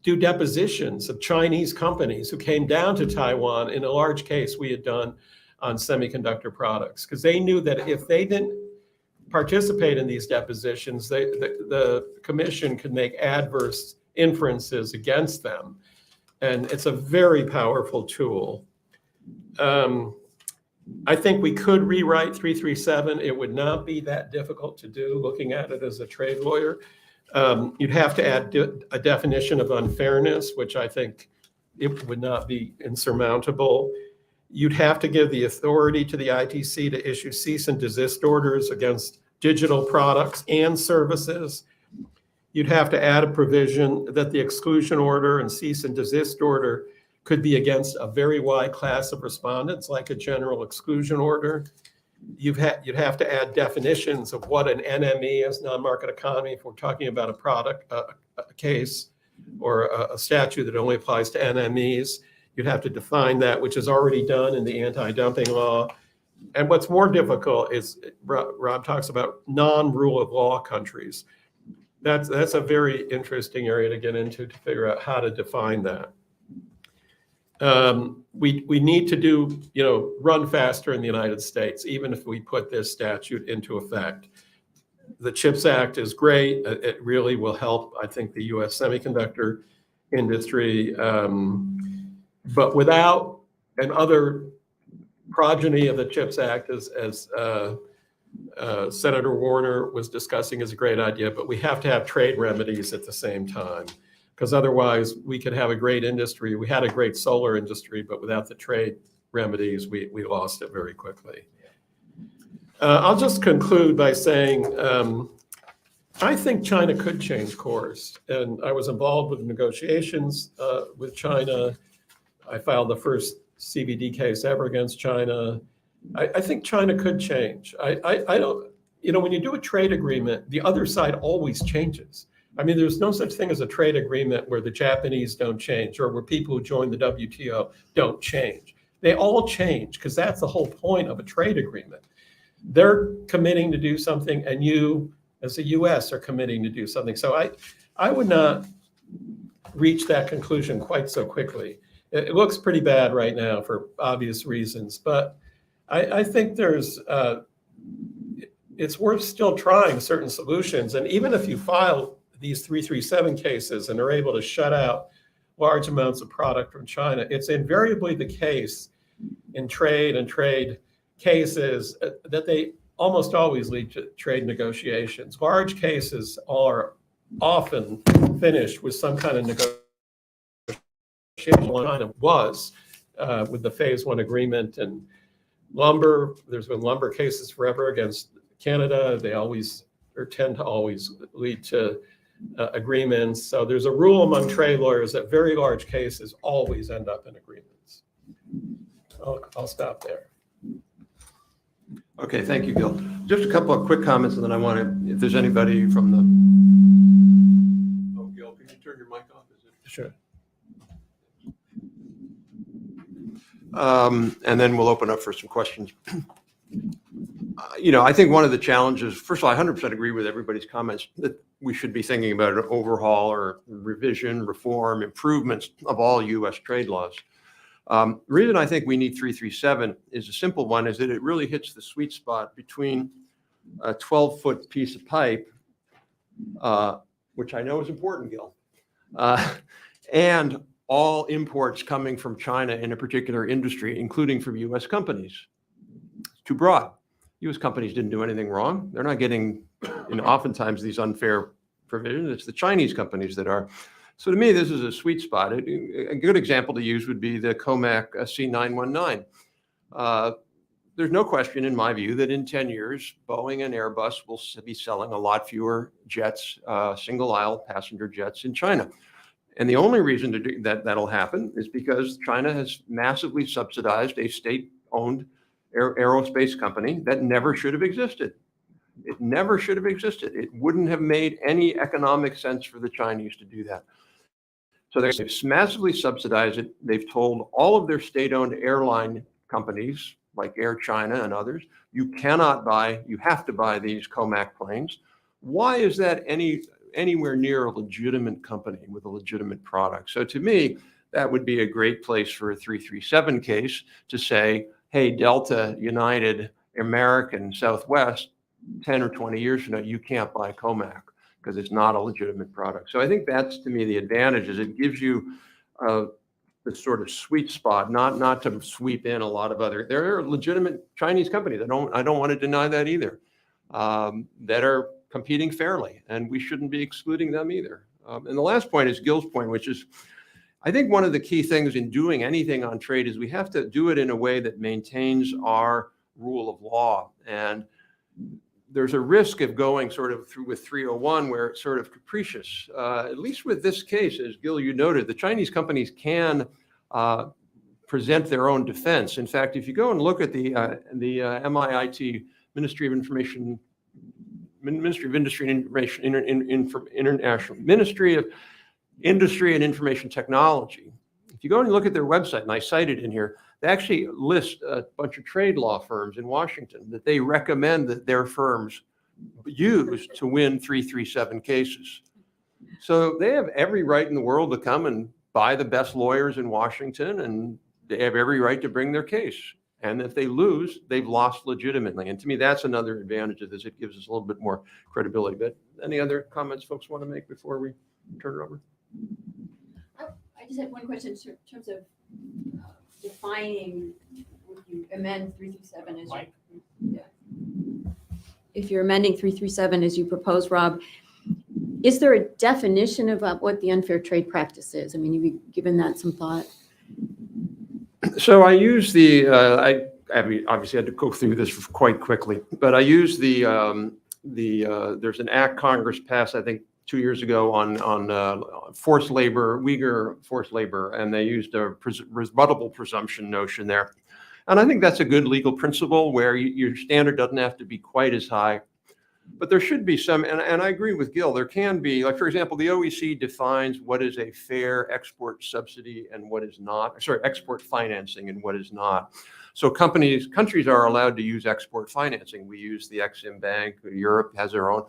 do depositions of Chinese companies who came down to Taiwan in a large case we had done on semiconductor products, because they knew that if they didn't participate in these depositions, the commission could make adverse inferences against them. And it's a very powerful tool. I think we could rewrite 337. It would not be that difficult to do, looking at it as a trade lawyer. You'd have to add a definition of unfairness, which I think it would not be insurmountable. You'd have to give the authority to the ITC to issue cease and desist orders against digital products and services. You'd have to add a provision that the exclusion order and cease and desist order could be against a very wide class of respondents, like a general exclusion order. You'd have to add definitions of what an NME is, non-market economy, if we're talking about a product, a case, or a statute that only applies to NMEs. You'd have to define that, which is already done in the anti-dumping law. And what's more difficult is, Rob talks about non-rule of law countries. That's a very interesting area to get into to figure out how to define that. We need to run faster in the United States, even if we put this statute into effect. The CHIPS Act is great. It really will help, I think, the US semiconductor industry. But without another progeny of the CHIPS Act, as Senator Warner was discussing, is a great idea, but we have to have trade remedies at the same time, because otherwise we could have a great industry. We had a great solar industry, but without the trade remedies, we lost it very quickly. I'll just conclude by saying, I think China could change course. And I was involved with negotiations with China. I filed the first CVD case ever against China. I think China could change. I don't, when you do a trade agreement, the other side always changes. I mean, there's no such thing as a trade agreement where the Japanese don't change or where people who join the WTO don't change. They all change, because that's the whole point of a trade agreement. They're committing to do something, and you, as the US, are committing to do something. So I would not reach that conclusion quite so quickly. It looks pretty bad right now for obvious reasons, but I think it's worth still trying certain solutions. And even if you file these 337 cases and are able to shut out large amounts of product from China, it's invariably the case in trade cases that they almost always lead to trade negotiations. Large cases are often finished with some kind of negotiation. China was with the phase one agreement and lumber. There's been lumber cases forever against Canada. They always or tend to always lead to agreements. So there's a rule among trade lawyers that very large cases always end up in agreements. I'll stop there. Okay, thank you, Gil. Just a couple of quick comments, and then I want to, if there's anybody from the, oh, Gil, can you turn your mic off? Is it? Sure. And then we'll open up for some questions. I think one of the challenges, first of all, I 100% agree with everybody's comments that we should be thinking about an overhaul or revision, reform, improvements of all U.S. trade laws. The reason I think we need 337 is a simple one, is that it really hits the sweet spot between a 12-foot piece of pipe, which I know is important, Gil, and all imports coming from China in a particular industry, including from U.S. companies. It's too broad. U.S. companies didn't do anything wrong. They're not getting, oftentimes these unfair provisions. It's the Chinese companies that are. So to me, this is a sweet spot. A good example to use would be the COMAC C919. There's no question, in my view, that in 10 years, Boeing and Airbus will be selling a lot fewer jets, single-aisle passenger jets in China. And the only reason to do that'll happen is because China has massively subsidized a state-owned aerospace company that never should have existed. It never should have existed. It wouldn't have made any economic sense for the Chinese to do that. So they've massively subsidized it. They've told all of their state-owned airline companies, like Air China and others, you have to buy these COMAC planes. Why is that anywhere near a legitimate company with a legitimate product? So to me, that would be a great place for a 337 case to say, hey, Delta, United, American, Southwest, 10 or 20 years from now, you can't buy COMAC because it's not a legitimate product. So I think that's, to me, the advantage is it gives you the sort of sweet spot, not to sweep in a lot of other, there are legitimate Chinese companies. I don't want to deny that either, that are competing fairly, and we shouldn't be excluding them either. And the last point is Gil's point, which is, I think one of the key things in doing anything on trade is we have to do it in a way that maintains our rule of law. And there's a risk of going sort of through with 301 where it's sort of capricious. At least with this case, as Gil, you noted, the Chinese companies can present their own defense. In fact, if you go and look at the MIIT Ministry of Industry and International Ministry of Industry and Information Technology. If you go and look at their website, and I cited in here, they actually list a bunch of trade law firms in Washington that they recommend that their firms use to win 337 cases. So they have every right in the world to come and buy the best lawyers in Washington, and they have every right to bring their case. And if they lose, they've lost legitimately. And to me, that's another advantage of this. It gives us a little bit more credibility. But any other comments folks want to make before we turn it over? I just had one question in terms of defining, if you amend 337 as if you're amending 337 as you propose, Rob, is there a definition of what the unfair trade practice is? I mean, have you given that some thought? So I use the, I obviously had to go through this quite quickly, but I use there's an act Congress passed, I think, 2 years ago on forced labor, Uyghur forced labor, and they used a rebuttable presumption notion there. And I think that's a good legal principle where your standard doesn't have to be quite as high. But there should be some, and I agree with Gil, there can be, like, for example, the OEC defines what is a fair export subsidy and what is not, export financing and what is not. So countries are allowed to use export financing. We use the Exim Bank, Europe has their own.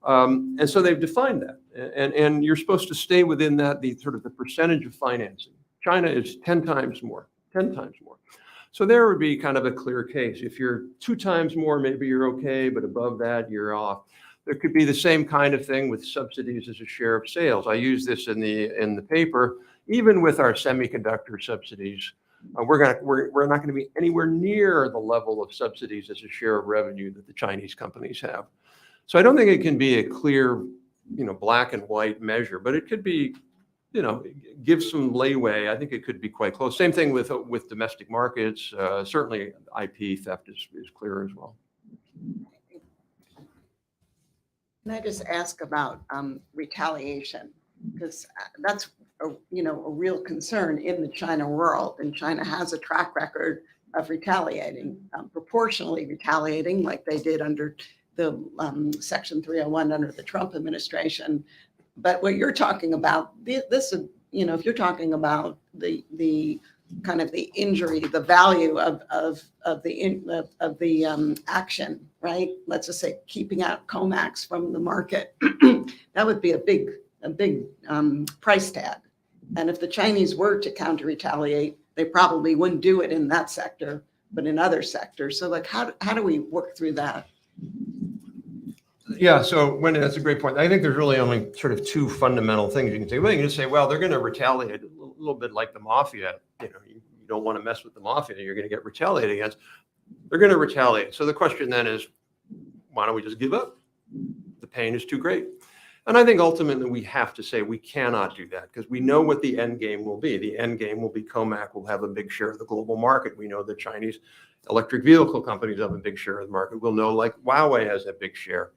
And so they've defined that. And you're supposed to stay within that, the sort of the percentage of financing. China is 10 times more, 10 times more. So there would be kind of a clear case. If you're 2 times more, maybe you're okay, but above that, you're off. There could be the same kind of thing with subsidies as a share of sales. I use this in the paper. Even with our semiconductor subsidies, we're not going to be anywhere near the level of subsidies as a share of revenue that the Chinese companies have. So I don't think it can be a clear, black and white measure, but it could be, give some leeway. I think it could be quite close. Same thing with domestic markets. Certainly IP theft is clear as well. Can I just ask about retaliation? Because that's a real concern in the China world, and China has a track record of retaliating, proportionally retaliating, like they did under the Section 301 under the Trump administration. But what you're talking about, this, if you're talking about the kind of the injury, the value of the action, right? Let's just say keeping out Comax from the market, that would be a big price tag. And if the Chinese were to counter retaliate, they probably wouldn't do it in that sector, but in other sectors. So like, how do we work through that? Yeah, so Wendy, that's a great point. I think there's really only sort of 2 fundamental things you can say. Well, you can just say, well, they're going to retaliate a little bit like the mafia. You don't want to mess with the mafia. You're going to get retaliated against. They're going to retaliate. So the question then is, why don't we just give up? The pain is too great. And I think ultimately we have to say we cannot do that because we know what the end game will be. The end game will be Comac will have a big share of the global market. We know the Chinese electric vehicle companies have a big share of the market. We'll know like Huawei has a big share.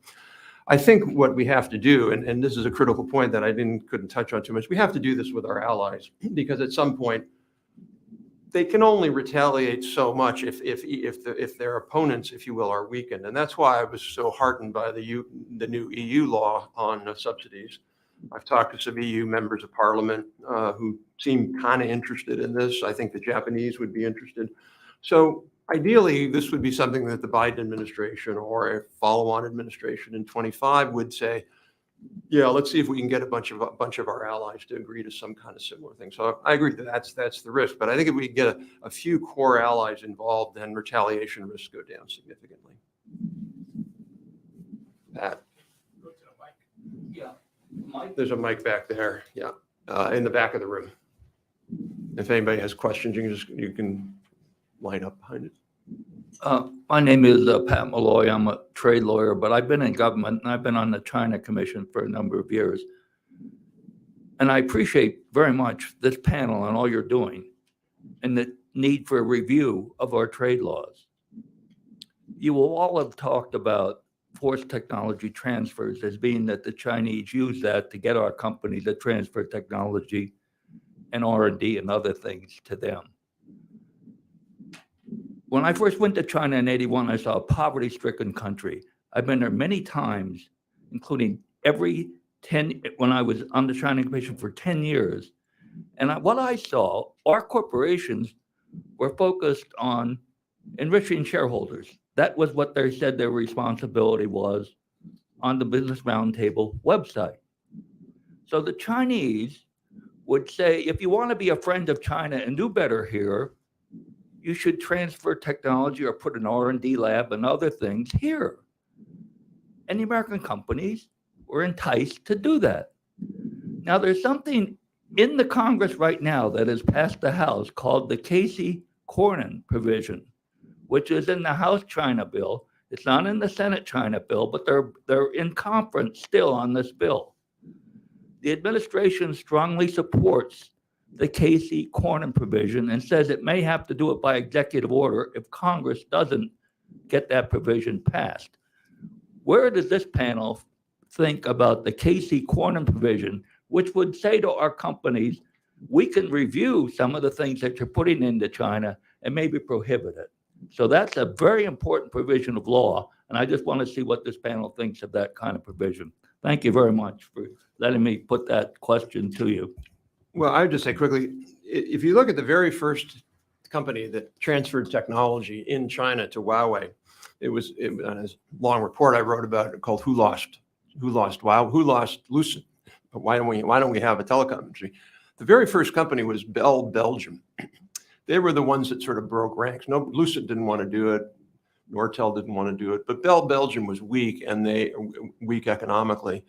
I think what we have to do, and this is a critical point that I couldn't touch on too much, we have to do this with our allies because at some point they can only retaliate so much if their opponents, if you will, are weakened. And that's why I was so heartened by the new EU law on subsidies. I've talked to some EU members of parliament who seem kind of interested in this. I think the Japanese would be interested. So ideally, this would be something that the Biden administration or a follow-on administration in 25 would say, yeah, let's see if we can get a bunch of our allies to agree to some kind of similar thing. So I agree that that's the risk. But I think if we get a few core allies involved, then retaliation risks go down significantly. Pat. Yeah. There's a mic back there. Yeah, in the back of the room. If anybody has questions, you can line up behind it. My name is Pat Malloy. I'm a trade lawyer, but I've been in government and I've been on the China Commission for a number of years. And I appreciate very much this panel and all you're doing and the need for a review of our trade laws. You will all have talked about forced technology transfers as being that the Chinese use that to get our companies to transfer technology and R&D and other things to them. When I first went to China in '81, I saw a poverty-stricken country. I've been there many times, including when I was on the China Commission for 10 years. And what I saw, our corporations were focused on enriching shareholders. That was what they said their responsibility was on the Business Roundtable website. So the Chinese would say, if you want to be a friend of China and do better here, you should transfer technology or put an R&D lab and other things here. And the American companies were enticed to do that. Now, there's something in the Congress right now that has passed the House called the Casey-Cornin provision, which is in the House China bill. It's not in the Senate China bill, but they're in conference still on this bill. The administration strongly supports the Casey-Cornin provision and says it may have to do it by executive order if Congress doesn't get that provision passed. Where does this panel think about the Casey-Cornin provision, which would say to our companies, we can review some of the things that you're putting into China and maybe prohibit it? So that's a very important provision of law, and I just want to see what this panel thinks of that kind of provision. Thank you very much for letting me put that question to you. Well, I would just say quickly, if you look at the very first company that transferred technology in China to Huawei, it was on a long report I wrote about it called Who Lost Lucent? But why don't we have a telecom industry? The very first company was Bell Belgium. They were the ones that sort of broke ranks. No, Lucid didn't want to do it. Nortel didn't want to do it, but Bell Belgium was weak and they weak economically.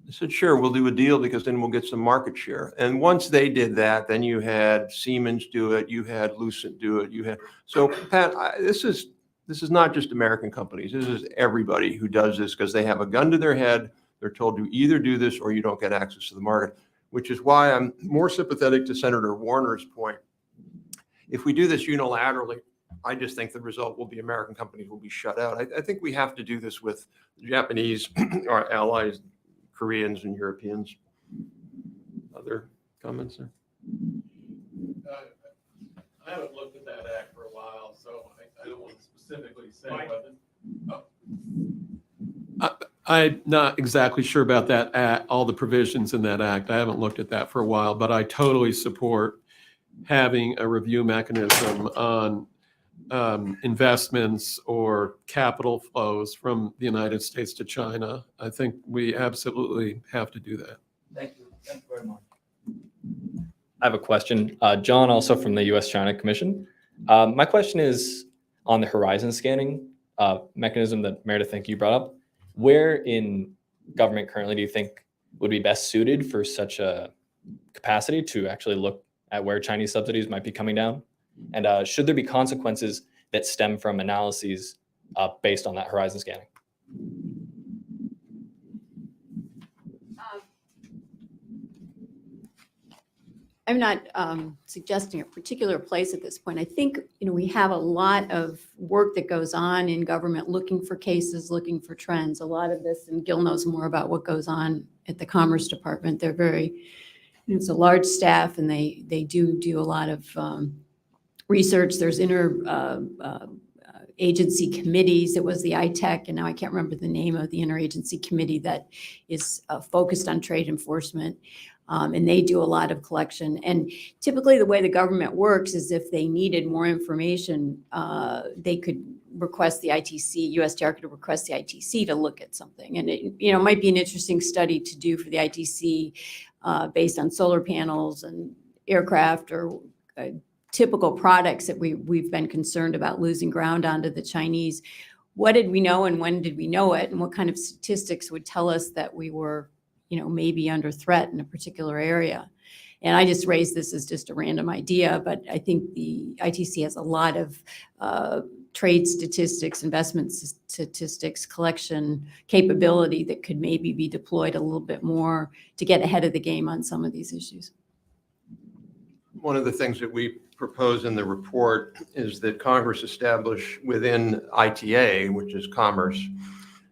They said, sure, we'll do a deal because then we'll get some market share. And once they did that, then you had Siemens do it, you had Lucid do it, you had, so Pat, this is not just American companies. This is everybody who does this because they have a gun to their head. They're told you either do this or you don't get access to the market, which is why I'm more sympathetic to Senator Warner's point. If we do this unilaterally, I just think the result will be American companies will be shut out. I think we have to do this with Japanese, our allies, Koreans and Europeans. Other comments there? I haven't looked at that act for a while, so I don't want to specifically say whether. I'm not exactly sure about that act, all the provisions in that act. I haven't looked at that for a while, but I totally support having a review mechanism on investments or capital flows from the United States to China. I think we absolutely have to do that. Thank you. Thank you very much. I have a question. John, also from the U.S.-China Commission. My question is on the horizon scanning mechanism that Meredith, I think you brought up. Where in government currently do you think would be best suited for such a capacity to actually look at where Chinese subsidies might be coming down? And should there be consequences that stem from analyses based on that horizon scanning? I'm not suggesting a particular place at this point. I think, we have a lot of work that goes on in government looking for cases, looking for trends. A lot of this, and Gil knows more about what goes on at the Commerce Department. They're very, it's a large staff and they do a lot of research. There's agency committees. It was the ITIF, and now I can't remember the name of the interagency committee that is focused on trade enforcement. And they do a lot of collection. And typically the way the government works is if they needed more information, they could request the ITC, USTR could request the ITC to look at something. And it might be an interesting study to do for the ITC based on solar panels and aircraft or typical products that we've been concerned about losing ground onto the Chinese. What did we know and when did we know it? And what kind of statistics would tell us that we were maybe under threat in a particular area? And I just raised this as just a random idea, but I think the ITC has a lot of trade statistics, investment statistics, collection capability that could maybe be deployed a little bit more to get ahead of the game on some of these issues. One of the things that we propose in the report is that Congress establish within ITA, which is Commerce,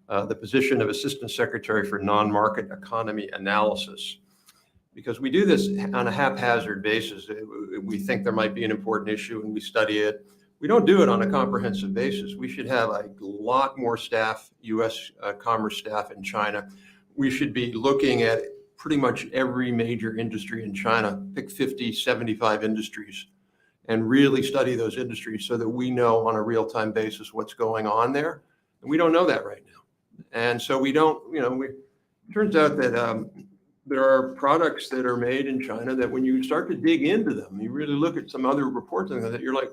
the position of Assistant Secretary for Non-Market Economy Analysis. Because we do this on a haphazard basis. We think there might be an important issue and we study it. We don't do it on a comprehensive basis. We should have a lot more staff, U.S. Commerce staff in China. We should be looking at pretty much every major industry in China, pick 50, 75 industries, and really study those industries so that we know on a real-time basis what's going on there. And we don't know that right now. And so we don't, it turns out that there are products that are made in China that when you start to dig into them, you really look at some other reports and that you're like,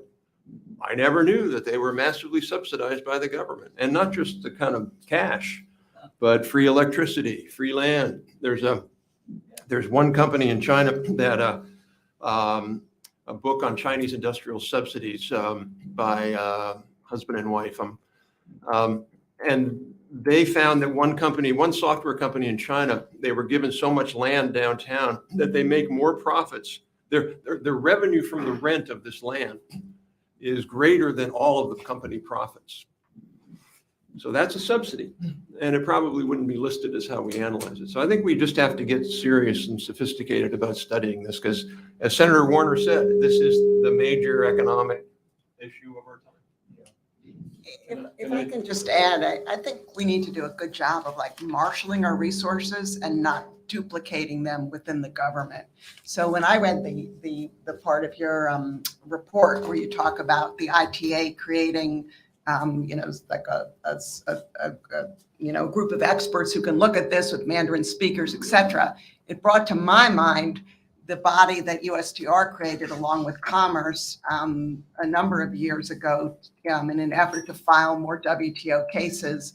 I never knew that they were massively subsidized by the government. And not just the kind of cash, but free electricity, free land. There's one company in China that a book on Chinese industrial subsidies by husband and wife. And they found that one software company in China, they were given so much land downtown that they make more profits. Their revenue from the rent of this land is greater than all of the company profits. So that's a subsidy, and it probably wouldn't be listed as how we analyze it. So I think we just have to get serious and sophisticated about studying this because, as Senator Warner said, this is the major economic issue of our time. If I can just add, I think we need to do a good job of marshaling our resources and not duplicating them within the government. So when I read the part of your report where you talk about the ITA creating, like a group of experts who can look at this with Mandarin speakers, et cetera, it brought to my mind the body that USTR created along with Commerce a number of years ago in an effort to file more WTO cases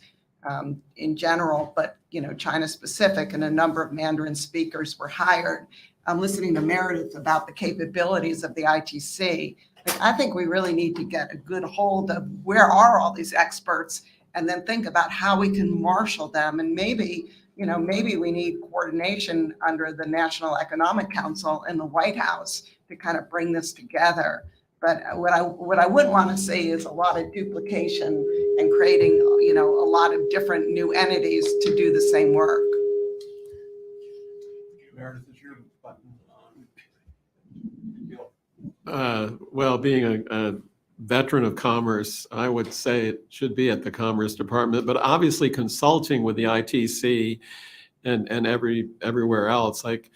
in general, but China specific, and a number of Mandarin speakers were hired. I'm listening to Meredith about the capabilities of the ITC. I think we really need to get a good hold of where are all these experts, and then think about how we can marshal them. And maybe we need coordination under the National Economic Council and the White House to kind of bring this together. But what I would want to see is a lot of duplication and creating, a lot of different new entities to do the same work. Meredith, is your button Uh, well, being a veteran of commerce, I would say it should be at the Commerce Department, but obviously consulting with the ITC and everywhere else, like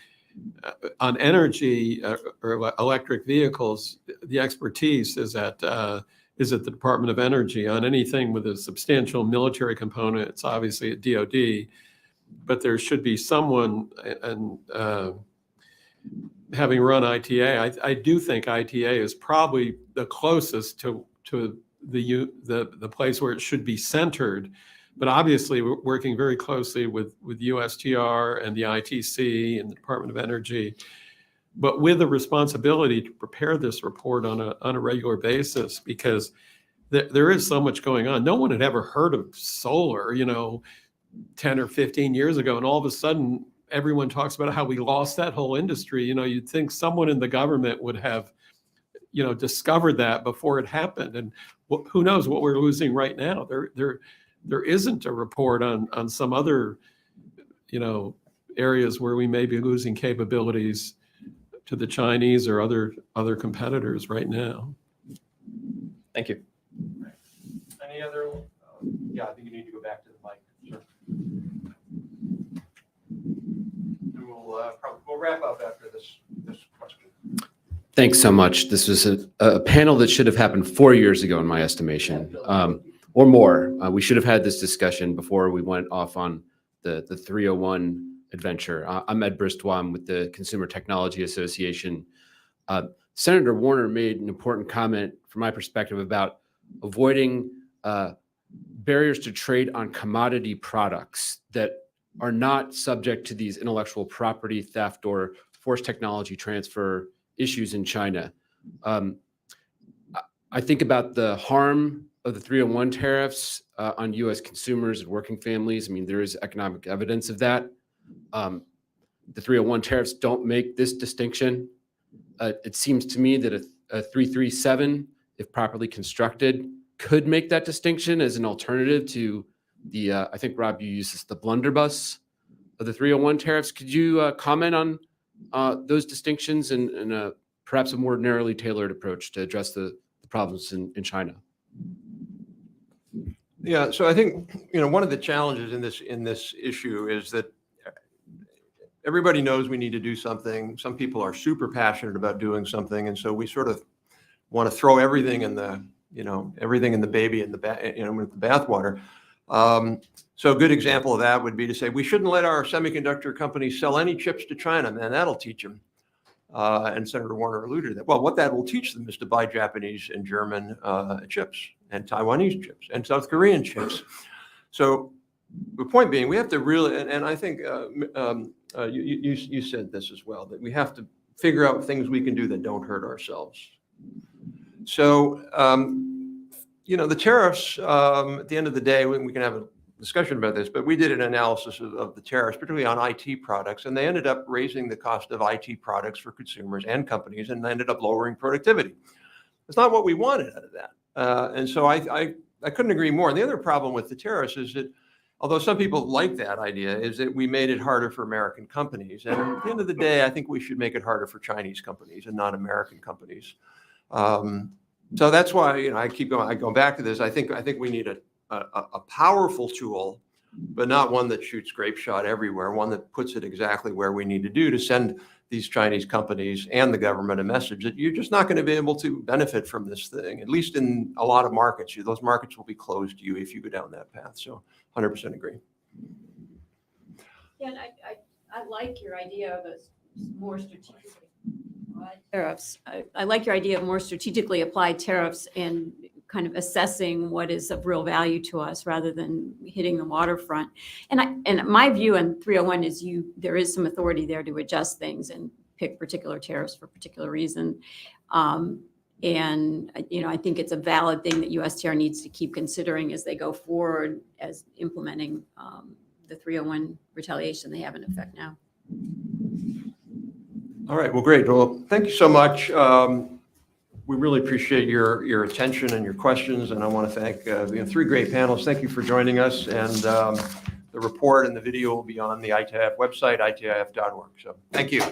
on energy or electric vehicles, the expertise is at the Department of Energy. On anything with a substantial military component, it's obviously at DoD, but there should be someone, and having run ITA, I do think ITA is probably the closest to the place where it should be centered. But obviously, we're working very closely with USTR and the ITC and the Department of Energy, but with the responsibility to prepare this report on a regular basis, because there is so much going on. No one had ever heard of solar, 10 or 15 years ago, and all of a sudden, everyone talks about how we lost that whole industry. You'd think someone in the government would have, discovered that before it happened. And who knows what we're losing right now? There isn't a report on some other, areas where we may be losing capabilities to the Chinese or other competitors right now. Thank you. Any other? Yeah, I think you need to go back to the mic. Sure. And we'll wrap up after this question. Thanks so much. This was a panel that should have happened 4 years ago, in my estimation, or more. We should have had this discussion before we went off on the 301 adventure. I'm Ed Bristois. I'm with the Consumer Technology Association. Senator Warner made an important comment from my perspective about avoiding barriers to trade on commodity products that are not subject to these intellectual property theft or forced technology transfer issues in China. I think about the harm of the 301 tariffs on U.S. consumers and working families. I mean, there is economic evidence of that. The 301 tariffs don't make this distinction. It seems to me that a 337, if properly constructed, could make that distinction as an alternative to the, I think, Rob, you used this, the blunderbuss of the 301 tariffs. Could you comment on those distinctions and perhaps a more narrowly tailored approach to address the problems in China? Yeah, so I think, one of the challenges in this issue is that everybody knows we need to do something. Some people are super passionate about doing something, and so we sort of want to throw everything in the baby with the bathwater. So a good example of that would be to say we shouldn't let our semiconductor companies sell any chips to China, man. That'll teach them. And Senator Warner alluded to that. Well, what that will teach them is to buy Japanese and German chips and Taiwanese chips and South Korean chips. So the point being, we have to really, and I think you said this as well, that we have to figure out things we can do that don't hurt ourselves. So, the tariffs, at the end of the day, we can have a discussion about this, but we did an analysis of the tariffs, particularly on IT products, and they ended up raising the cost of IT products for consumers and companies, and they ended up lowering productivity. It's not what we wanted out of that. And so I couldn't agree more. And the other problem with the tariffs is that, although some people like that idea, is that we made it harder for American companies. And at the end of the day, I think we should make it harder for Chinese companies and not American companies. So that's why, I keep going. I go back to this. I think we need a powerful tool, but not one that shoots grape shot everywhere. One that puts it exactly where we need to do to send these Chinese companies and the government a message that you're just not going to be able to benefit from this thing. At least in a lot of markets, those markets will be closed to you if you go down that path. So 100% agree. Yeah, and I like your idea of a more strategically Tariffs. I like your idea of more strategically applied tariffs and kind of assessing what is of real value to us rather than hitting the waterfront. And my view on 301 is there is some authority there to adjust things and pick particular tariffs for particular reason. And I think it's a valid thing that USTR needs to keep considering as they go forward as implementing the 301 retaliation they have in effect now. All right, well, great. Well, thank you so much. We really appreciate your attention and your questions, and I want to thank three great panels. Thank you for joining us, and the report and the video will be on the ITIF website, itif.org. So thank you.